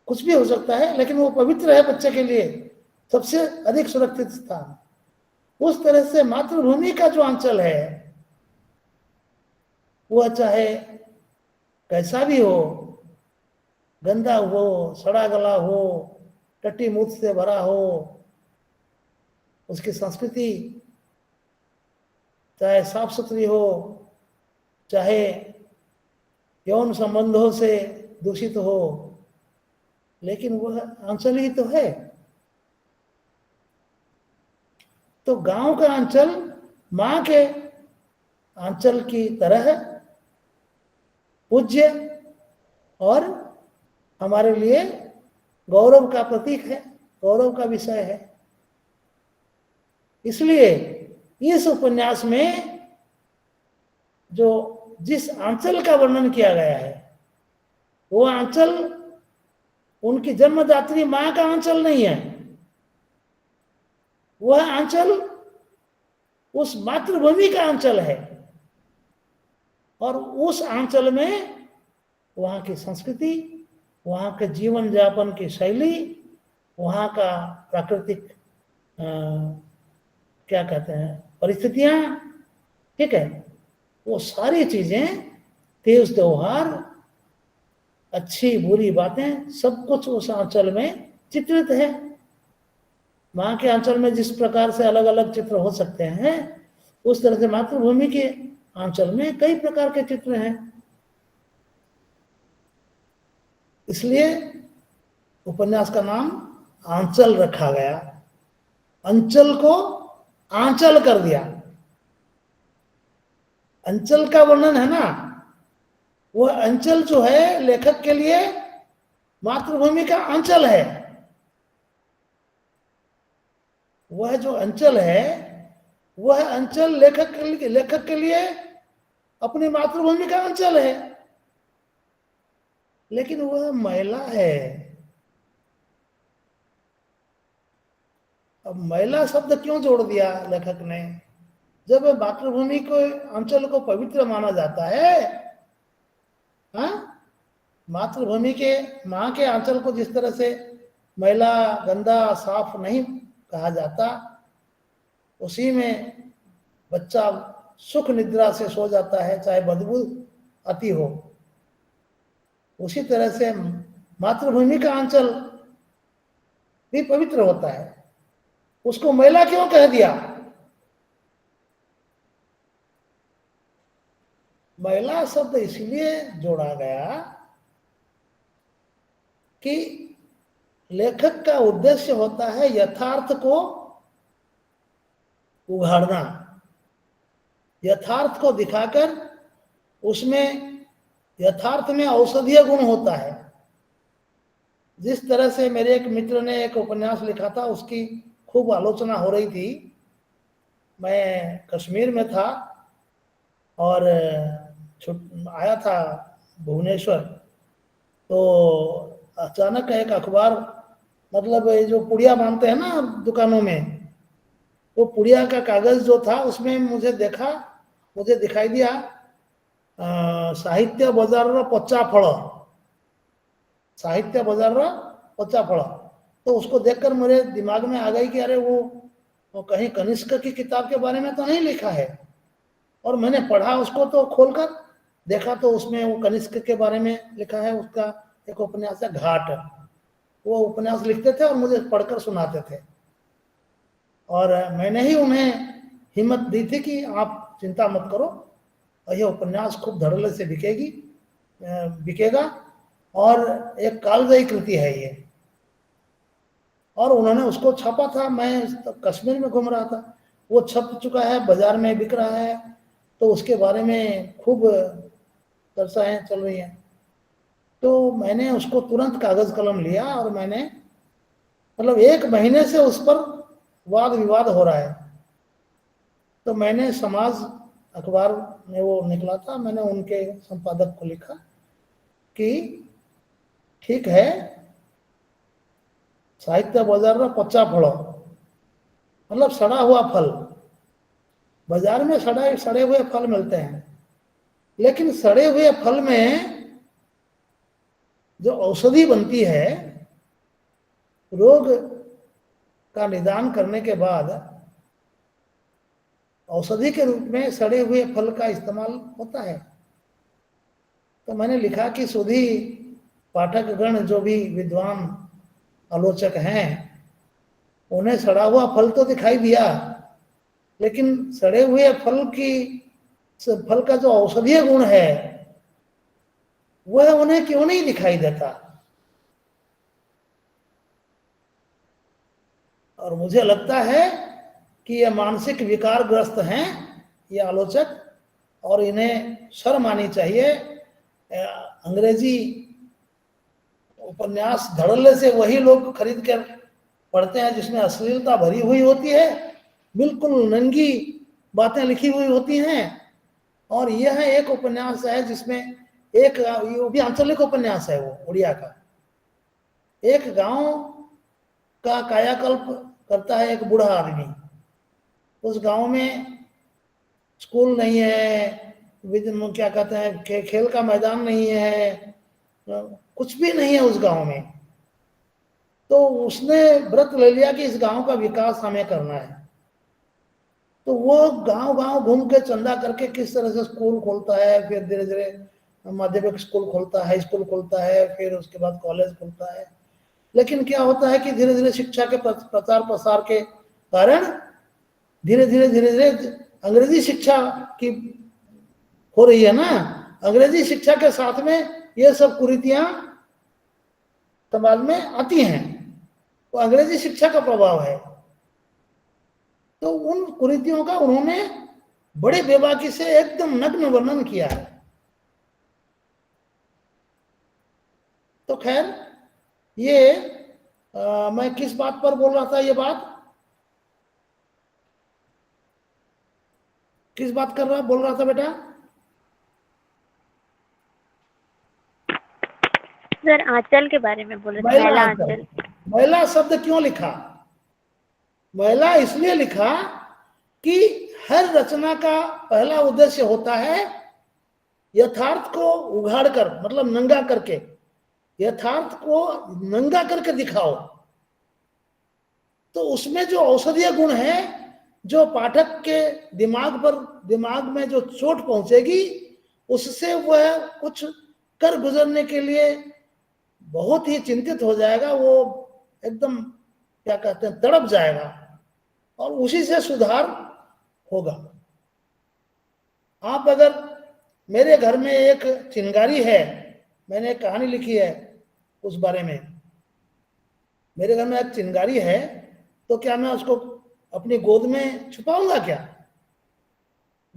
A: कुछ भी हो सकता है, लेकिन वो पवित्र है बच्चे के लिए, सबसे अधिक सुरक्षित स्थान। उस तरह से मातृभूमि का जो आंचल है, वह चाहे कैसा भी हो, गंदा हो, सड़ा गला हो, टट्टी मूत से भरा हो, उसकी संस्कृति चाहे साफ सुथरी हो, चाहे यौन संबंधों से दूषित हो, लेकिन वह आंचल ही तो है। तो गांव का आंचल मां के आंचल की तरह पूज्य और हमारे लिए गौरव का प्रतीक है, गौरव का विषय है। इसलिए इस उपन्यास में जो जिस आंचल का वर्णन किया गया है, वो आंचल उनकी जन्मदात्री मां का आंचल नहीं है। वह आंचल उस मातृभूमि का आंचल है, और उस आंचल में वहां की संस्कृति, वहां के जीवन यापन की शैली, वहां का प्राकृतिक क्या कहते हैं, परिस्थितियां, ठीक है, वो सारी चीजें, तीज त्योहार, अच्छी बुरी बातें, सब कुछ उस आंचल में चित्रित है। मां के आंचल में जिस प्रकार से अलग अलग चित्र हो सकते हैं, उस तरह से मातृभूमि के आंचल में कई प्रकार के चित्र हैं। इसलिए उपन्यास का नाम आंचल रखा गया, अंचल को आंचल कर दिया। अंचल का वर्णन है ना, वह अंचल जो है लेखक के लिए मातृभूमि का आंचल है। वह जो अंचल है, वह अंचल लेखक के लिए अपनी मातृभूमि का अंचल है, लेकिन वह महिला है। अब महिला शब्द क्यों जोड़ दिया लेखक ने? जब मातृभूमि को, अंचल को पवित्र माना जाता है, मातृभूमि के, मां के आंचल को जिस तरह से मैला, गंदा, साफ नहीं कहा जाता, उसी में बच्चा सुख निद्रा से सो जाता है, चाहे बदबू आती हो। उसी तरह से मातृभूमि का आंचल भी पवित्र होता है। उसको मैला क्यों कह दिया? महिला शब्द इसलिए जोड़ा गया कि लेखक का उद्देश्य होता है यथार्थ को उघाड़ना, यथार्थ को दिखाकर उसमें यथार्थ में औषधीय गुण होता है। जिस तरह से मेरे एक मित्र ने एक उपन्यास लिखा था, उसकी खूब आलोचना हो रही थी। मैं कश्मीर में था और आया था भुवनेश्वर, तो अचानक एक अखबार, मतलब ये जो पुड़िया बांधते हैं ना दुकानों में, वो पुड़िया का कागज जो था उसमें मुझे दिखाई दिया साहित्य बाजार पच्चा फल, साहित्य बाजार पच्चा फल। तो उसको देखकर मेरे दिमाग में आ गई कि अरे वो कहीं कनिष्क की किताब के बारे में तो नहीं लिखा है। और मैंने पढ़ा उसको, तो खोलकर देखा तो उसमें वो कनिष्क के बारे में लिखा है। उसका एक उपन्यास है घाट, वो उपन्यास लिखते थे और मुझे पढ़कर सुनाते थे। और मैंने ही उन्हें हिम्मत दी थी कि आप चिंता मत करो, और यह उपन्यास खूब धड़ल्ले से बिकेगा और एक कालजयी कृति है ये। और उन्होंने उसको छापा था। मैं कश्मीर में घूम रहा था, वो छप चुका है, बाजार में बिक रहा है, तो उसके बारे में खूब चर्चाएं चल रही हैं। तो मैंने उसको तुरंत कागज कलम लिया और मैंने, मतलब 1 महीने से उस पर वाद विवाद हो रहा है, तो मैंने समाज अखबार में वो निकला था, मैंने उनके संपादक को लिखा कि ठीक है, साहित्य बाजार में पच्चा फल, मतलब सड़ा हुआ फल। बाजार में सड़े हुए फल मिलते हैं, लेकिन सड़े हुए फल में जो औषधि बनती है, रोग का निदान करने के बाद औषधि के रूप में सड़े हुए फल का इस्तेमाल होता है। तो मैंने लिखा कि सुधी पाठकगण जो भी विद्वान आलोचक हैं, उन्हें सड़ा हुआ फल तो दिखाई दिया, लेकिन सड़े हुए फल का जो औषधीय गुण है वह उन्हें क्यों नहीं दिखाई देता। और मुझे लगता है कि ये मानसिक विकारग्रस्त हैं ये आलोचक, और इन्हें शर्म आनी चाहिए। अंग्रेजी उपन्यास धड़ल्ले से वही लोग खरीद कर पढ़ते हैं जिसमें अश्लीलता भरी हुई होती है, बिल्कुल नंगी बातें लिखी हुई होती हैं। और यह एक उपन्यास है जिसमें एक, वो भी आंचलिक उपन्यास है, वो उड़िया का, एक गांव का कायाकल्प करता है एक बूढ़ा आदमी। उस गांव में स्कूल नहीं है, क्या कहते हैं, खेल का मैदान नहीं है, कुछ भी नहीं है उस गांव में। तो उसने व्रत ले लिया कि इस गांव का विकास हमें करना है। तो वो गांव गांव घूम के चंदा करके किस तरह से स्कूल खोलता है, फिर धीरे धीरे माध्यमिक स्कूल खोलता है, हाई स्कूल खोलता है, फिर उसके बाद कॉलेज खोलता है। लेकिन क्या होता है कि धीरे धीरे शिक्षा के प्रचार प्रसार के कारण धीरे धीरे अंग्रेजी शिक्षा की हो रही है ना। अंग्रेजी शिक्षा के साथ में ये सब कुरीतियां समाज में आती हैं, तो अंग्रेजी शिक्षा का प्रभाव है। तो उन कुरीतियों का उन्होंने बड़े बेबाकी से एकदम नग्न वर्णन किया है। तो खैर, ये मैं किस बात पर बोल रहा था, ये बात किस बात बोल रहा था बेटा?
E: सर आंचल के बारे में बोल रहे थे, महिला आंचल।
A: महिला शब्द क्यों लिखा? महिला इसलिए लिखा कि हर रचना का पहला उद्देश्य होता है यथार्थ को उघाड़ कर, मतलब नंगा करके, यथार्थ को नंगा करके दिखाओ। तो उसमें जो औषधीय गुण है, जो पाठक के दिमाग में जो चोट पहुंचेगी, उससे वह कुछ कर गुजरने के लिए बहुत ही चिंतित हो जाएगा, वो एकदम क्या कहते हैं, तड़प जाएगा, और उसी से सुधार होगा। आप अगर, मेरे घर में एक चिंगारी है, मैंने एक कहानी लिखी है उस बारे में। मेरे घर में एक चिंगारी है, तो क्या मैं उसको अपनी गोद में छुपाऊंगा क्या?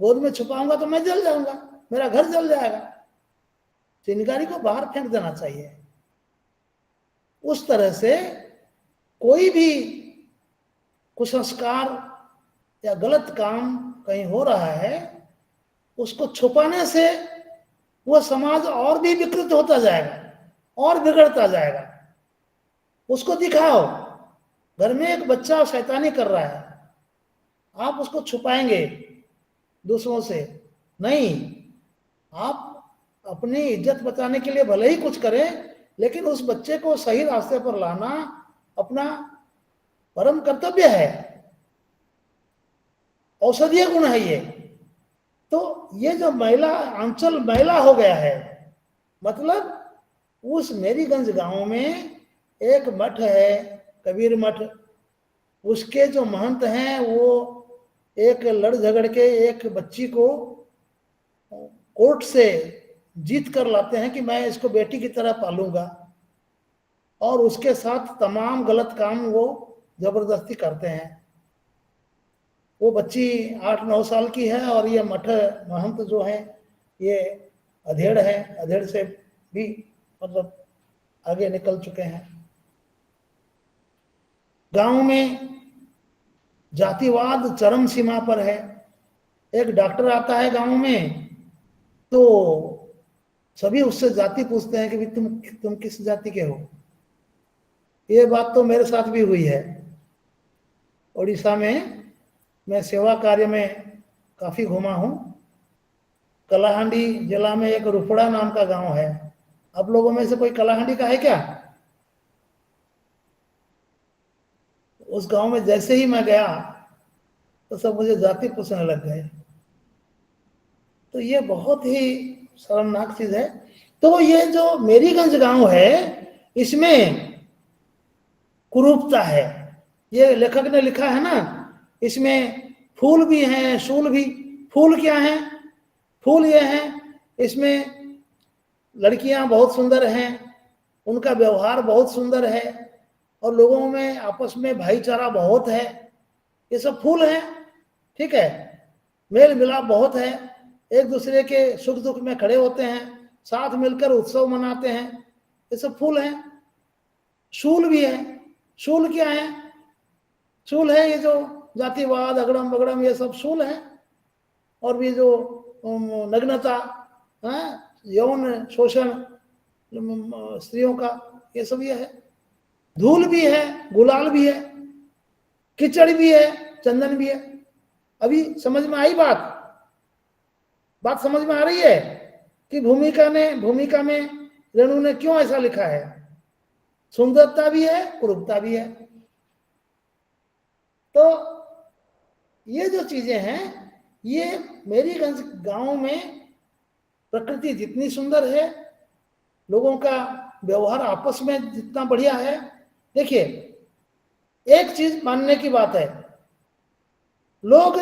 A: गोद में छुपाऊंगा तो मैं जल जाऊंगा, मेरा घर जल जाएगा। चिंगारी को बाहर फेंक देना चाहिए। उस तरह से कोई भी कुसंस्कार या गलत काम कहीं हो रहा है, उसको छुपाने से वह समाज और भी विकृत होता जाएगा और बिगड़ता जाएगा। उसको दिखाओ, घर में एक बच्चा शैतानी कर रहा है, आप उसको छुपाएंगे दूसरों से? नहीं, आप अपनी इज्जत बचाने के लिए भले ही कुछ करें, लेकिन उस बच्चे को सही रास्ते पर लाना अपना परम कर्तव्य है, औषधीय गुण है ये। तो ये जो महिला आंचल महिला हो गया है, मतलब उस मेरीगंज गांव में एक मठ है, कबीर मठ, उसके जो महंत हैं वो एक लड़ झगड़ के एक बच्ची को कोर्ट से जीत कर लाते हैं कि मैं इसको बेटी की तरह पालूंगा, और उसके साथ तमाम गलत काम वो जबरदस्ती करते हैं। वो बच्ची 8-9 साल की है और ये मठ महंत जो है ये अधेड़ है, अधेड़ से भी मतलब आगे निकल चुके हैं। गांव में जातिवाद चरम सीमा पर है। एक डॉक्टर आता है गांव में तो सभी उससे जाति पूछते हैं कि भाई तुम किस जाति के हो। ये बात तो मेरे साथ भी हुई है। उड़ीसा में मैं सेवा कार्य में काफी घूमा हूं। कलाहांडी जिला में एक रुपड़ा नाम का गांव है। आप लोगों में से कोई कलाहांडी का है क्या? उस गांव में जैसे ही मैं गया तो सब मुझे जाति पूछने लग गए। तो ये बहुत ही शर्मनाक चीज है। तो ये जो मेरीगंज गांव है, इसमें कुरूपता है। ये लेखक ने लिखा है ना, इसमें फूल भी हैं, शूल भी। फूल क्या है? फूल ये हैं, इसमें लड़कियां बहुत सुंदर हैं, उनका व्यवहार बहुत सुंदर है, और लोगों में आपस में भाईचारा बहुत है। ये सब फूल हैं, ठीक है। मेल मिलाप बहुत है, एक दूसरे के सुख दुख में खड़े होते हैं, साथ मिलकर उत्सव मनाते हैं। ये सब फूल हैं। शूल भी है। शूल क्या है? शूल है ये जो जातिवाद, अगड़म बगड़म, ये सब शूल है। और भी जो नग्नता, यौन शोषण स्त्रियों का, ये सब ये है। धूल भी है, गुलाल भी है, कीचड़ भी है, चंदन भी है। अभी समझ में आई बात? बात समझ में आ रही है कि भूमिका में रेणु ने क्यों ऐसा लिखा है? सुंदरता भी है, कुरूपता भी है। तो ये जो चीजें हैं, ये मेरीगंज गांव में प्रकृति जितनी सुंदर है, लोगों का व्यवहार आपस में जितना बढ़िया है। देखिए, एक चीज मानने की बात है, लोग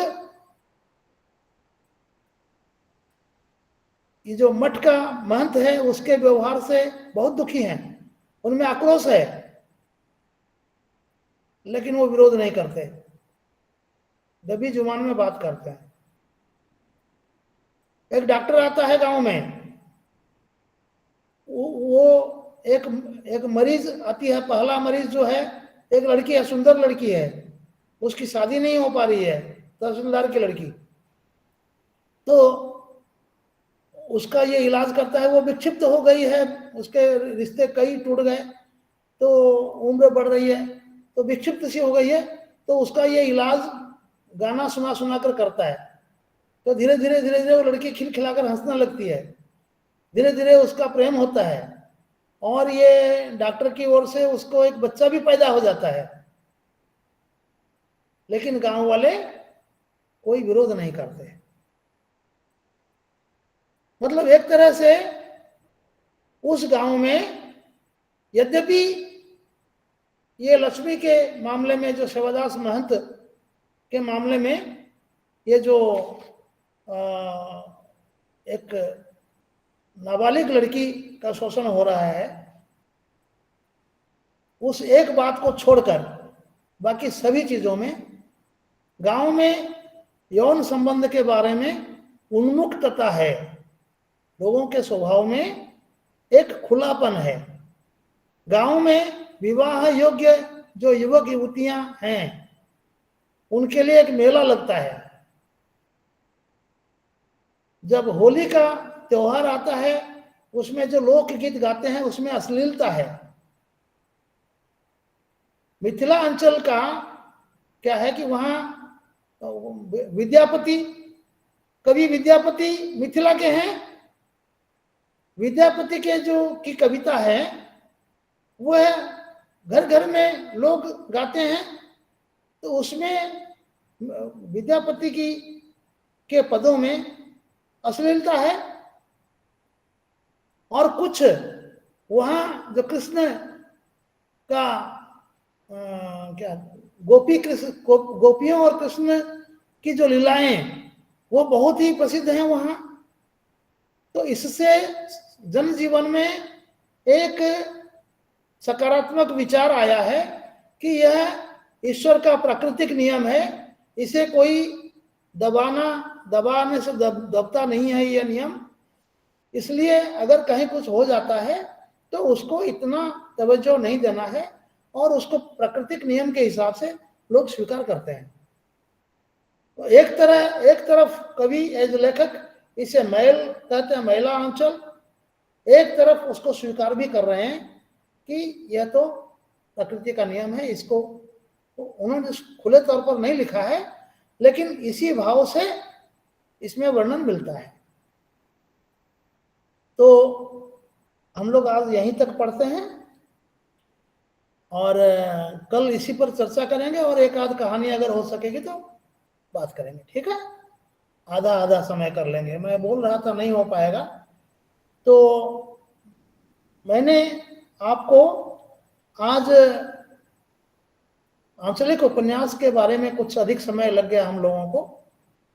A: ये जो मठ का महंत है उसके व्यवहार से बहुत दुखी हैं, उनमें आक्रोश है, लेकिन वो विरोध नहीं करते, दबी जुबान में बात करते हैं। एक डॉक्टर आता है गांव में, वो एक मरीज आती है, पहला मरीज जो है एक लड़की है, सुंदर लड़की है, उसकी शादी नहीं हो पा रही है, तहसीलदार की लड़की। तो उसका ये इलाज करता है, वो विक्षिप्त हो गई है, उसके रिश्ते कई टूट गए, तो उम्र बढ़ रही है, तो विक्षिप्त सी हो गई है। तो उसका ये इलाज गाना सुना सुना कर करता है। तो धीरे धीरे वो लड़की खिलखिलाकर हंसने लगती है, धीरे धीरे उसका प्रेम होता है, और ये डॉक्टर की ओर से उसको एक बच्चा भी पैदा हो जाता है। लेकिन गांव वाले कोई विरोध नहीं करते। मतलब एक तरह से उस गांव में, यद्यपि ये लक्ष्मी के मामले में, जो सेवादास महंत के मामले में, ये जो एक नाबालिग लड़की का शोषण हो रहा है, उस एक बात को छोड़कर बाकी सभी चीजों में गांव में यौन संबंध के बारे में उन्मुक्तता है, लोगों के स्वभाव में एक खुलापन है। गांव में विवाह योग्य जो युवक युवतियां हैं उनके लिए एक मेला लगता है। जब होली का त्योहार आता है उसमें जो लोकगीत गाते हैं उसमें अश्लीलता है। मिथिला अंचल का क्या है कि वहां विद्यापति, कवि विद्यापति मिथिला के हैं। विद्यापति के जो की कविता है वो है घर घर में लोग गाते हैं, तो उसमें विद्यापति की के पदों में अश्लीलता है। और कुछ वहां जो कृष्ण का क्या गोपी कृष्ण गोपियों और कृष्ण की जो लीलाएं वो बहुत ही प्रसिद्ध हैं वहां। तो इससे जनजीवन में एक सकारात्मक विचार आया है कि यह ईश्वर का प्राकृतिक नियम है, इसे कोई दबाने से दबता नहीं है यह नियम। इसलिए अगर कहीं कुछ हो जाता है तो उसको इतना तवज्जो नहीं देना है और उसको प्राकृतिक नियम के हिसाब से लोग स्वीकार करते हैं। तो एक तरफ कवि एज लेखक इसे मैल कहते हैं, महिला अंचल, एक तरफ उसको स्वीकार भी कर रहे हैं कि यह तो प्रकृति का नियम है। इसको तो उन्होंने खुले तौर पर नहीं लिखा है, लेकिन इसी भाव से इसमें वर्णन मिलता है। तो हम लोग आज यहीं तक पढ़ते हैं और कल इसी पर चर्चा करेंगे और एक आध कहानी अगर हो सकेगी तो बात करेंगे, ठीक है। आधा आधा समय कर लेंगे। मैं बोल रहा था नहीं हो पाएगा, तो मैंने आपको आज आंचलिक उपन्यास के बारे में कुछ अधिक समय लग गया हम लोगों को,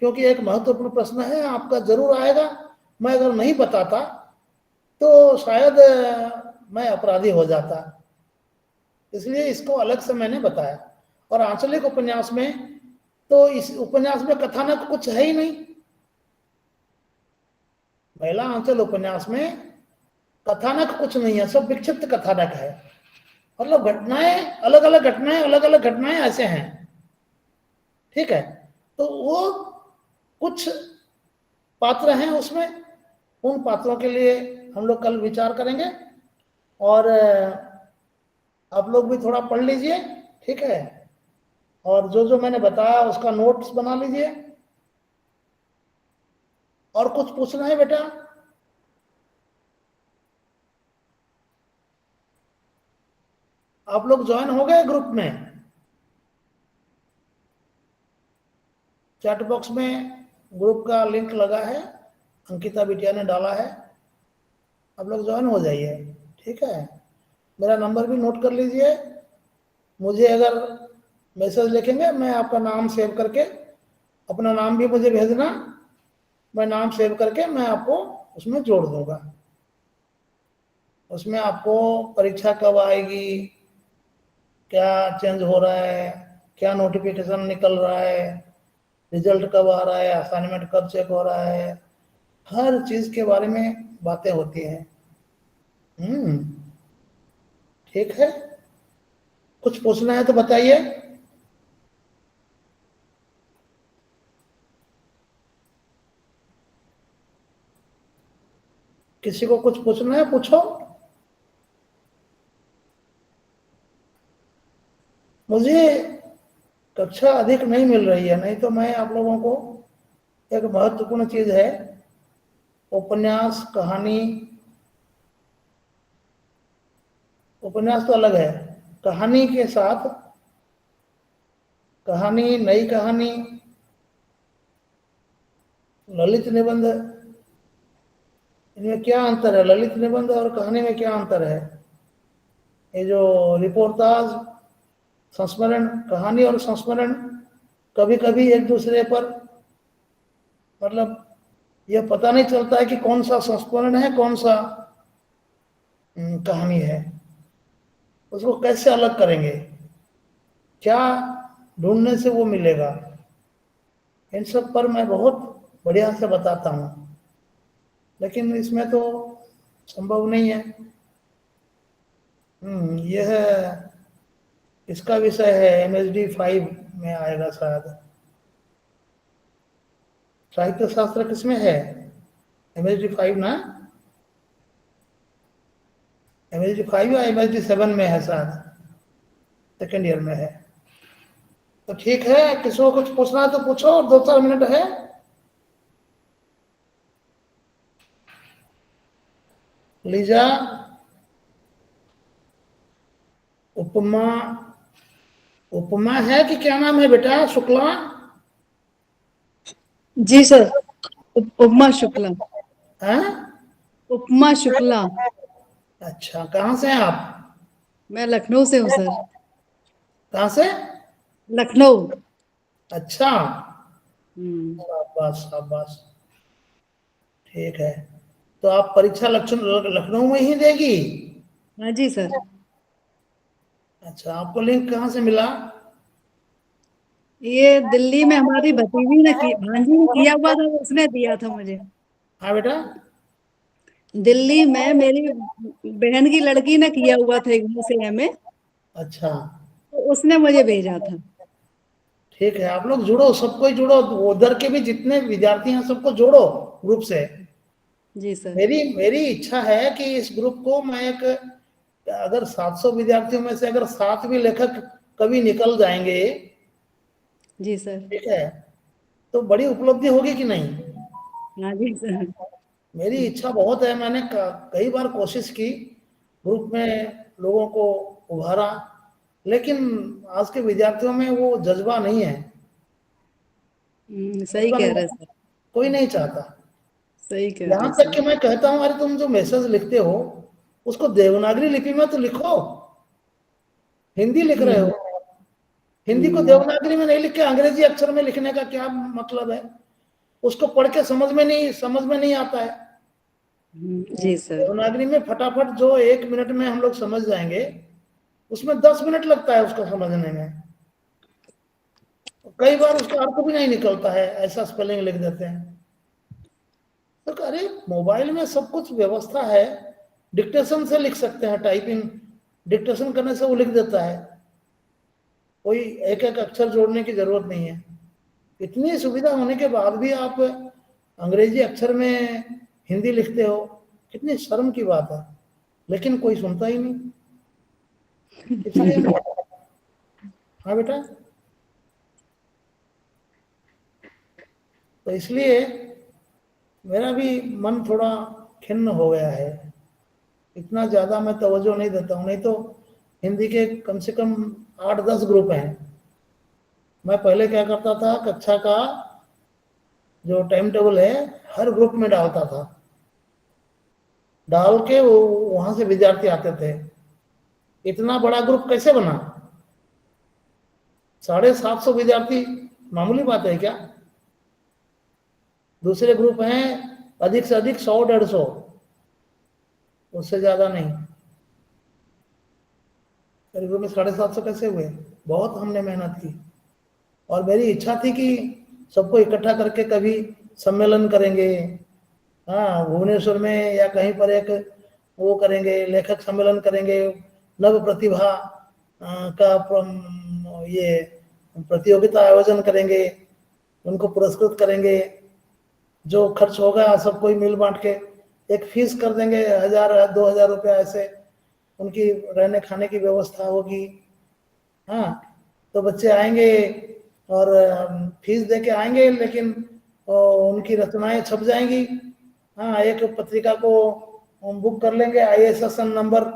A: क्योंकि एक महत्वपूर्ण प्रश्न है, आपका जरूर आएगा। मैं अगर नहीं बताता तो शायद मैं अपराधी हो जाता, इसलिए इसको अलग से मैंने बताया। और आंचलिक उपन्यास में तो इस उपन्यास में कथानक कुछ है ही नहीं। महिला आंचल उपन्यास में कथानक कुछ नहीं है, सब विक्षिप्त कथानक है। मतलब घटनाएं अलग अलग घटनाएं ऐसे हैं, ठीक है। तो वो कुछ पात्र हैं उसमें, उन पात्रों के लिए हम लोग कल विचार करेंगे। और आप लोग भी थोड़ा पढ़ लीजिए, ठीक है। और जो जो मैंने बताया उसका नोट्स बना लीजिए। और कुछ पूछना है बेटा? आप लोग ज्वाइन हो गए ग्रुप में? चैट बॉक्स में ग्रुप का लिंक लगा है, अंकिता बिटिया ने डाला है, आप लोग ज्वाइन हो जाइए, ठीक है। मेरा नंबर भी नोट कर लीजिए। मुझे अगर मैसेज लिखेंगे, मैं आपका नाम सेव करके, अपना नाम भी मुझे भेजना, मैं नाम सेव करके मैं आपको उसमें जोड़ दूंगा। उसमें आपको परीक्षा कब आएगी, क्या चेंज हो रहा है, क्या नोटिफिकेशन निकल रहा है, रिजल्ट कब आ रहा है, असाइनमेंट कब चेक हो रहा है, हर चीज के बारे में बातें होती हैं। ठीक है। कुछ पूछना है तो बताइए। किसी को कुछ पूछना है, पूछो। मुझे कक्षा अधिक नहीं मिल रही है, नहीं तो मैं आप लोगों को एक महत्वपूर्ण चीज है, उपन्यास कहानी, उपन्यास तो अलग है, कहानी के साथ कहानी, नई कहानी, ललित निबंध, इनमें क्या अंतर है? ललित निबंध और कहानी में क्या अंतर है? ये जो रिपोर्टाज, संस्मरण, कहानी और संस्मरण कभी कभी एक दूसरे पर, मतलब यह पता नहीं चलता है कि कौन सा संस्मरण है, कौन सा कहानी है। उसको कैसे अलग करेंगे, क्या ढूंढने से वो मिलेगा, इन सब पर मैं बहुत बढ़िया से बताता हूँ, लेकिन इसमें तो संभव नहीं है। यह इसका विषय है, MSD 5 में आएगा शायद। साहित्य शास्त्र किसमें है? MSD 5 ना, MSD 5 या MSD 7 में है शायद, सेकेंड ईयर में है। तो ठीक है, किसी को कुछ पूछना है तो पूछो, और 2-4 मिनट है। लीजा, उपमा, उपमा है कि क्या नाम है बेटा? शुक्ला?
F: जी सर, उपमा शुक्ला।
A: हैं?
F: उपमा शुक्ला।
A: अच्छा, कहाँ से हैं आप?
F: मैं लखनऊ से हूँ सर।
A: कहाँ से?
F: लखनऊ।
A: अच्छा,
F: हम्म।
A: शाबाश शाबाश, ठीक है। तो आप परीक्षा लखनऊ में ही देगी?
F: हाँ जी सर।
A: अच्छा, आपको लिंक कहाँ से मिला?
F: ये दिल्ली में हमारी भतीजी ने की, भांजी ने किया हुआ था, उसने दिया था मुझे।
A: हाँ बेटा।
F: दिल्ली में मेरी बहन की लड़की ने किया हुआ था इग्नू से में,
A: अच्छा,
F: तो उसने मुझे भेजा था।
A: ठीक है, आप लोग जुड़ो, सबको ही जुड़ो, उधर के भी जितने विद्यार्थी हैं सबको जोड़ो ग्रुप से।
F: जी सर।
A: मेरी मेरी इच्छा है कि इस ग्रुप को मैं एक, अगर 700 विद्यार्थियों में से अगर 7 भी लेखक कवि निकल जाएंगे,
F: जी सर।
A: ठीक है, तो बड़ी उपलब्धि होगी कि नहीं?
F: हाँ जी सर।
A: मेरी इच्छा बहुत है, मैंने कई बार कोशिश की, ग्रुप में लोगों को उभारा, लेकिन आज के विद्यार्थियों में वो जज्बा नहीं है।
F: सही कह रहे सर।
A: कोई नहीं चाहता।
F: सही कह
A: यहाँ
F: रहे
A: तक
F: सर।
A: कि मैं कहता हूँ, अरे तुम जो मैसेज लिखते हो उसको देवनागरी लिपि में तो लिखो। हिंदी लिख रहे हो, हिंदी को देवनागरी में नहीं लिख के अंग्रेजी अक्षर में लिखने का क्या मतलब है? उसको पढ़ के समझ में नहीं आता है।
F: जी सर।
A: देवनागरी में फटाफट जो 1 मिनट में हम लोग समझ जाएंगे, उसमें 10 मिनट लगता है उसको समझने में। कई बार उसका अर्थ भी नहीं निकलता है, ऐसा स्पेलिंग लिख देते हैं। तो अरे मोबाइल में सब कुछ व्यवस्था है, डिक्टेशन से लिख सकते हैं, टाइपिंग डिक्टेशन करने से वो लिख देता है, कोई एक एक अक्षर जोड़ने की जरूरत नहीं है। इतनी सुविधा होने के बाद भी आप अंग्रेजी अक्षर में हिंदी लिखते हो, कितनी शर्म की बात है। लेकिन कोई सुनता ही नहीं, इसलिए हाँ बेटा, तो इसलिए मेरा भी मन थोड़ा खिन्न हो गया है। इतना ज्यादा मैं तवज्जो नहीं देता हूँ, नहीं तो हिंदी के कम से कम 8-10 ग्रुप हैं। मैं पहले क्या करता था, कक्षा का जो टाइम टेबल है हर ग्रुप में डालता था, डाल के वो वहां से विद्यार्थी आते थे। इतना बड़ा ग्रुप कैसे बना? 750 विद्यार्थी मामूली बात है क्या? दूसरे ग्रुप हैं अधिक से अधिक 100-150, उससे ज्यादा नहीं। मेरे ग्रुप में 750 कैसे हुए? बहुत हमने मेहनत की, और मेरी इच्छा थी कि सबको इकट्ठा करके कभी सम्मेलन करेंगे। हाँ, भुवनेश्वर में या कहीं पर एक वो करेंगे, लेखक सम्मेलन करेंगे, नव प्रतिभा का ये प्रतियोगिता आयोजन करेंगे, उनको पुरस्कृत करेंगे। जो खर्च होगा सबको ही मिल बांट के एक फीस कर देंगे, 1000-2000 रुपया, ऐसे उनकी रहने खाने की व्यवस्था होगी। हाँ, तो बच्चे आएंगे और फीस दे के आएंगे, लेकिन उनकी रचनाएं छप जाएंगी। हाँ, एक पत्रिका को हम बुक कर लेंगे, ISSN नंबर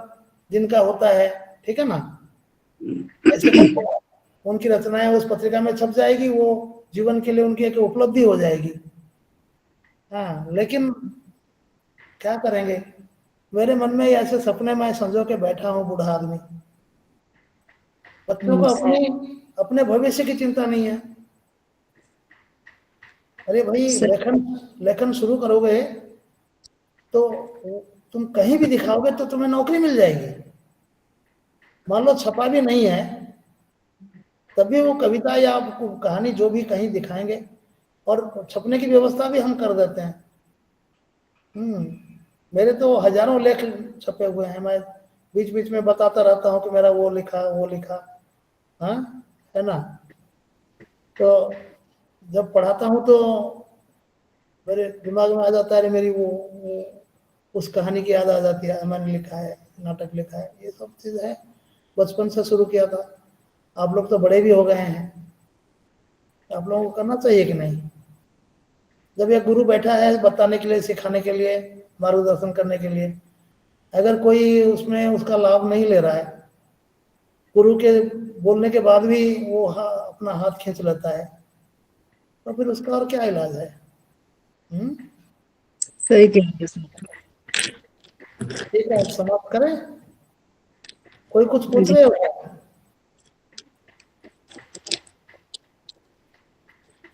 A: जिनका होता है, ठीक है ना, ऐसे करके उनकी रचनाएं उस पत्रिका में छप जाएगी, वो जीवन के लिए उनकी एक उपलब्धि हो जाएगी। हाँ, लेकिन क्या करेंगे, मेरे मन में ऐसे सपने मैं संजो के बैठा हूँ, बूढ़ा आदमी। बच्चों को अपने भविष्य की चिंता नहीं है। अरे भाई, लेखन शुरू करोगे तो तुम कहीं भी दिखाओगे तो तुम्हें नौकरी मिल जाएगी। मान लो छपा भी नहीं है, तभी वो कविता या कहानी जो भी कहीं दिखाएंगे और छपने की व्यवस्था भी हम कर देते हैं। मेरे तो हजारों लेख छपे हुए हैं, मैं बीच बीच में बताता रहता हूँ कि मेरा वो लिखा वो लिखा, हाँ, है ना। तो जब पढ़ाता हूँ तो मेरे दिमाग में आ जाता है, मेरी वो उस कहानी की याद आ जाती है, मैंने लिखा है, नाटक लिखा है, ये सब चीज़ है, बचपन से शुरू किया था। आप लोग तो बड़े भी हो गए हैं, आप लोगों को करना चाहिए कि नहीं। जब एक गुरु बैठा है बताने के लिए, सिखाने के लिए, मार्गदर्शन करने के लिए, अगर कोई उसमें उसका लाभ नहीं ले रहा है, गुरु के बोलने के बाद भी वो अपना हाथ खींच लेता है, तो फिर उसका और क्या इलाज है।
F: सही कह रहे हैं सर।
A: ठीक है, समाप्त करें। कोई कुछ पूछ रहे हो क्या?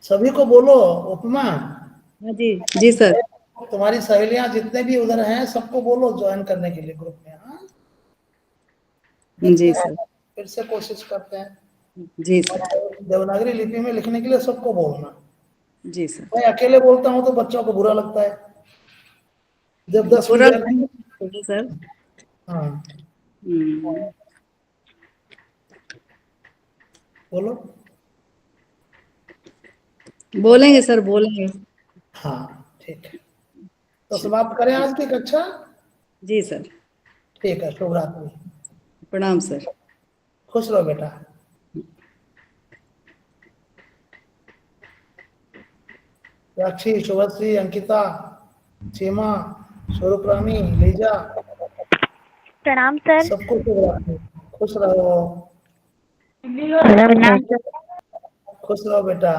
A: सभी को बोलो। उपमा,
F: हाँ जी जी सर।
A: तुम्हारी सहेलियां जितने भी उधर हैं सबको बोलो ज्वाइन करने के लिए ग्रुप में। हाँ,
F: जी सर।
A: फिर से कोशिश करते हैं।
F: जी सर।
A: देवनागरी लिपि में लिखने के लिए सबको बोलना।
F: जी सर।
A: मैं अकेले बोलता हूँ तो बच्चों को बुरा लगता है। जब 10
F: पूरा
A: विद्यार्थी,
F: सर।
A: हाँ बोलो।
F: बोलेंगे सर, बोलेंगे।
A: हाँ ठीक है, तो समाप्त करें आज की कक्षा।
F: जी सर।
A: ठीक है, शुभ रात्रि।
F: प्रणाम सर।
A: खुश रहो बेटा। साक्षी, शुभश्री, अंकिता, सीमा, स्वरूप रानी, लीजा,
E: प्रणाम सर।
A: सबको शुभ रात्रि। खुश रहो,
E: प्रणाम सर।
A: खुश रहो बेटा।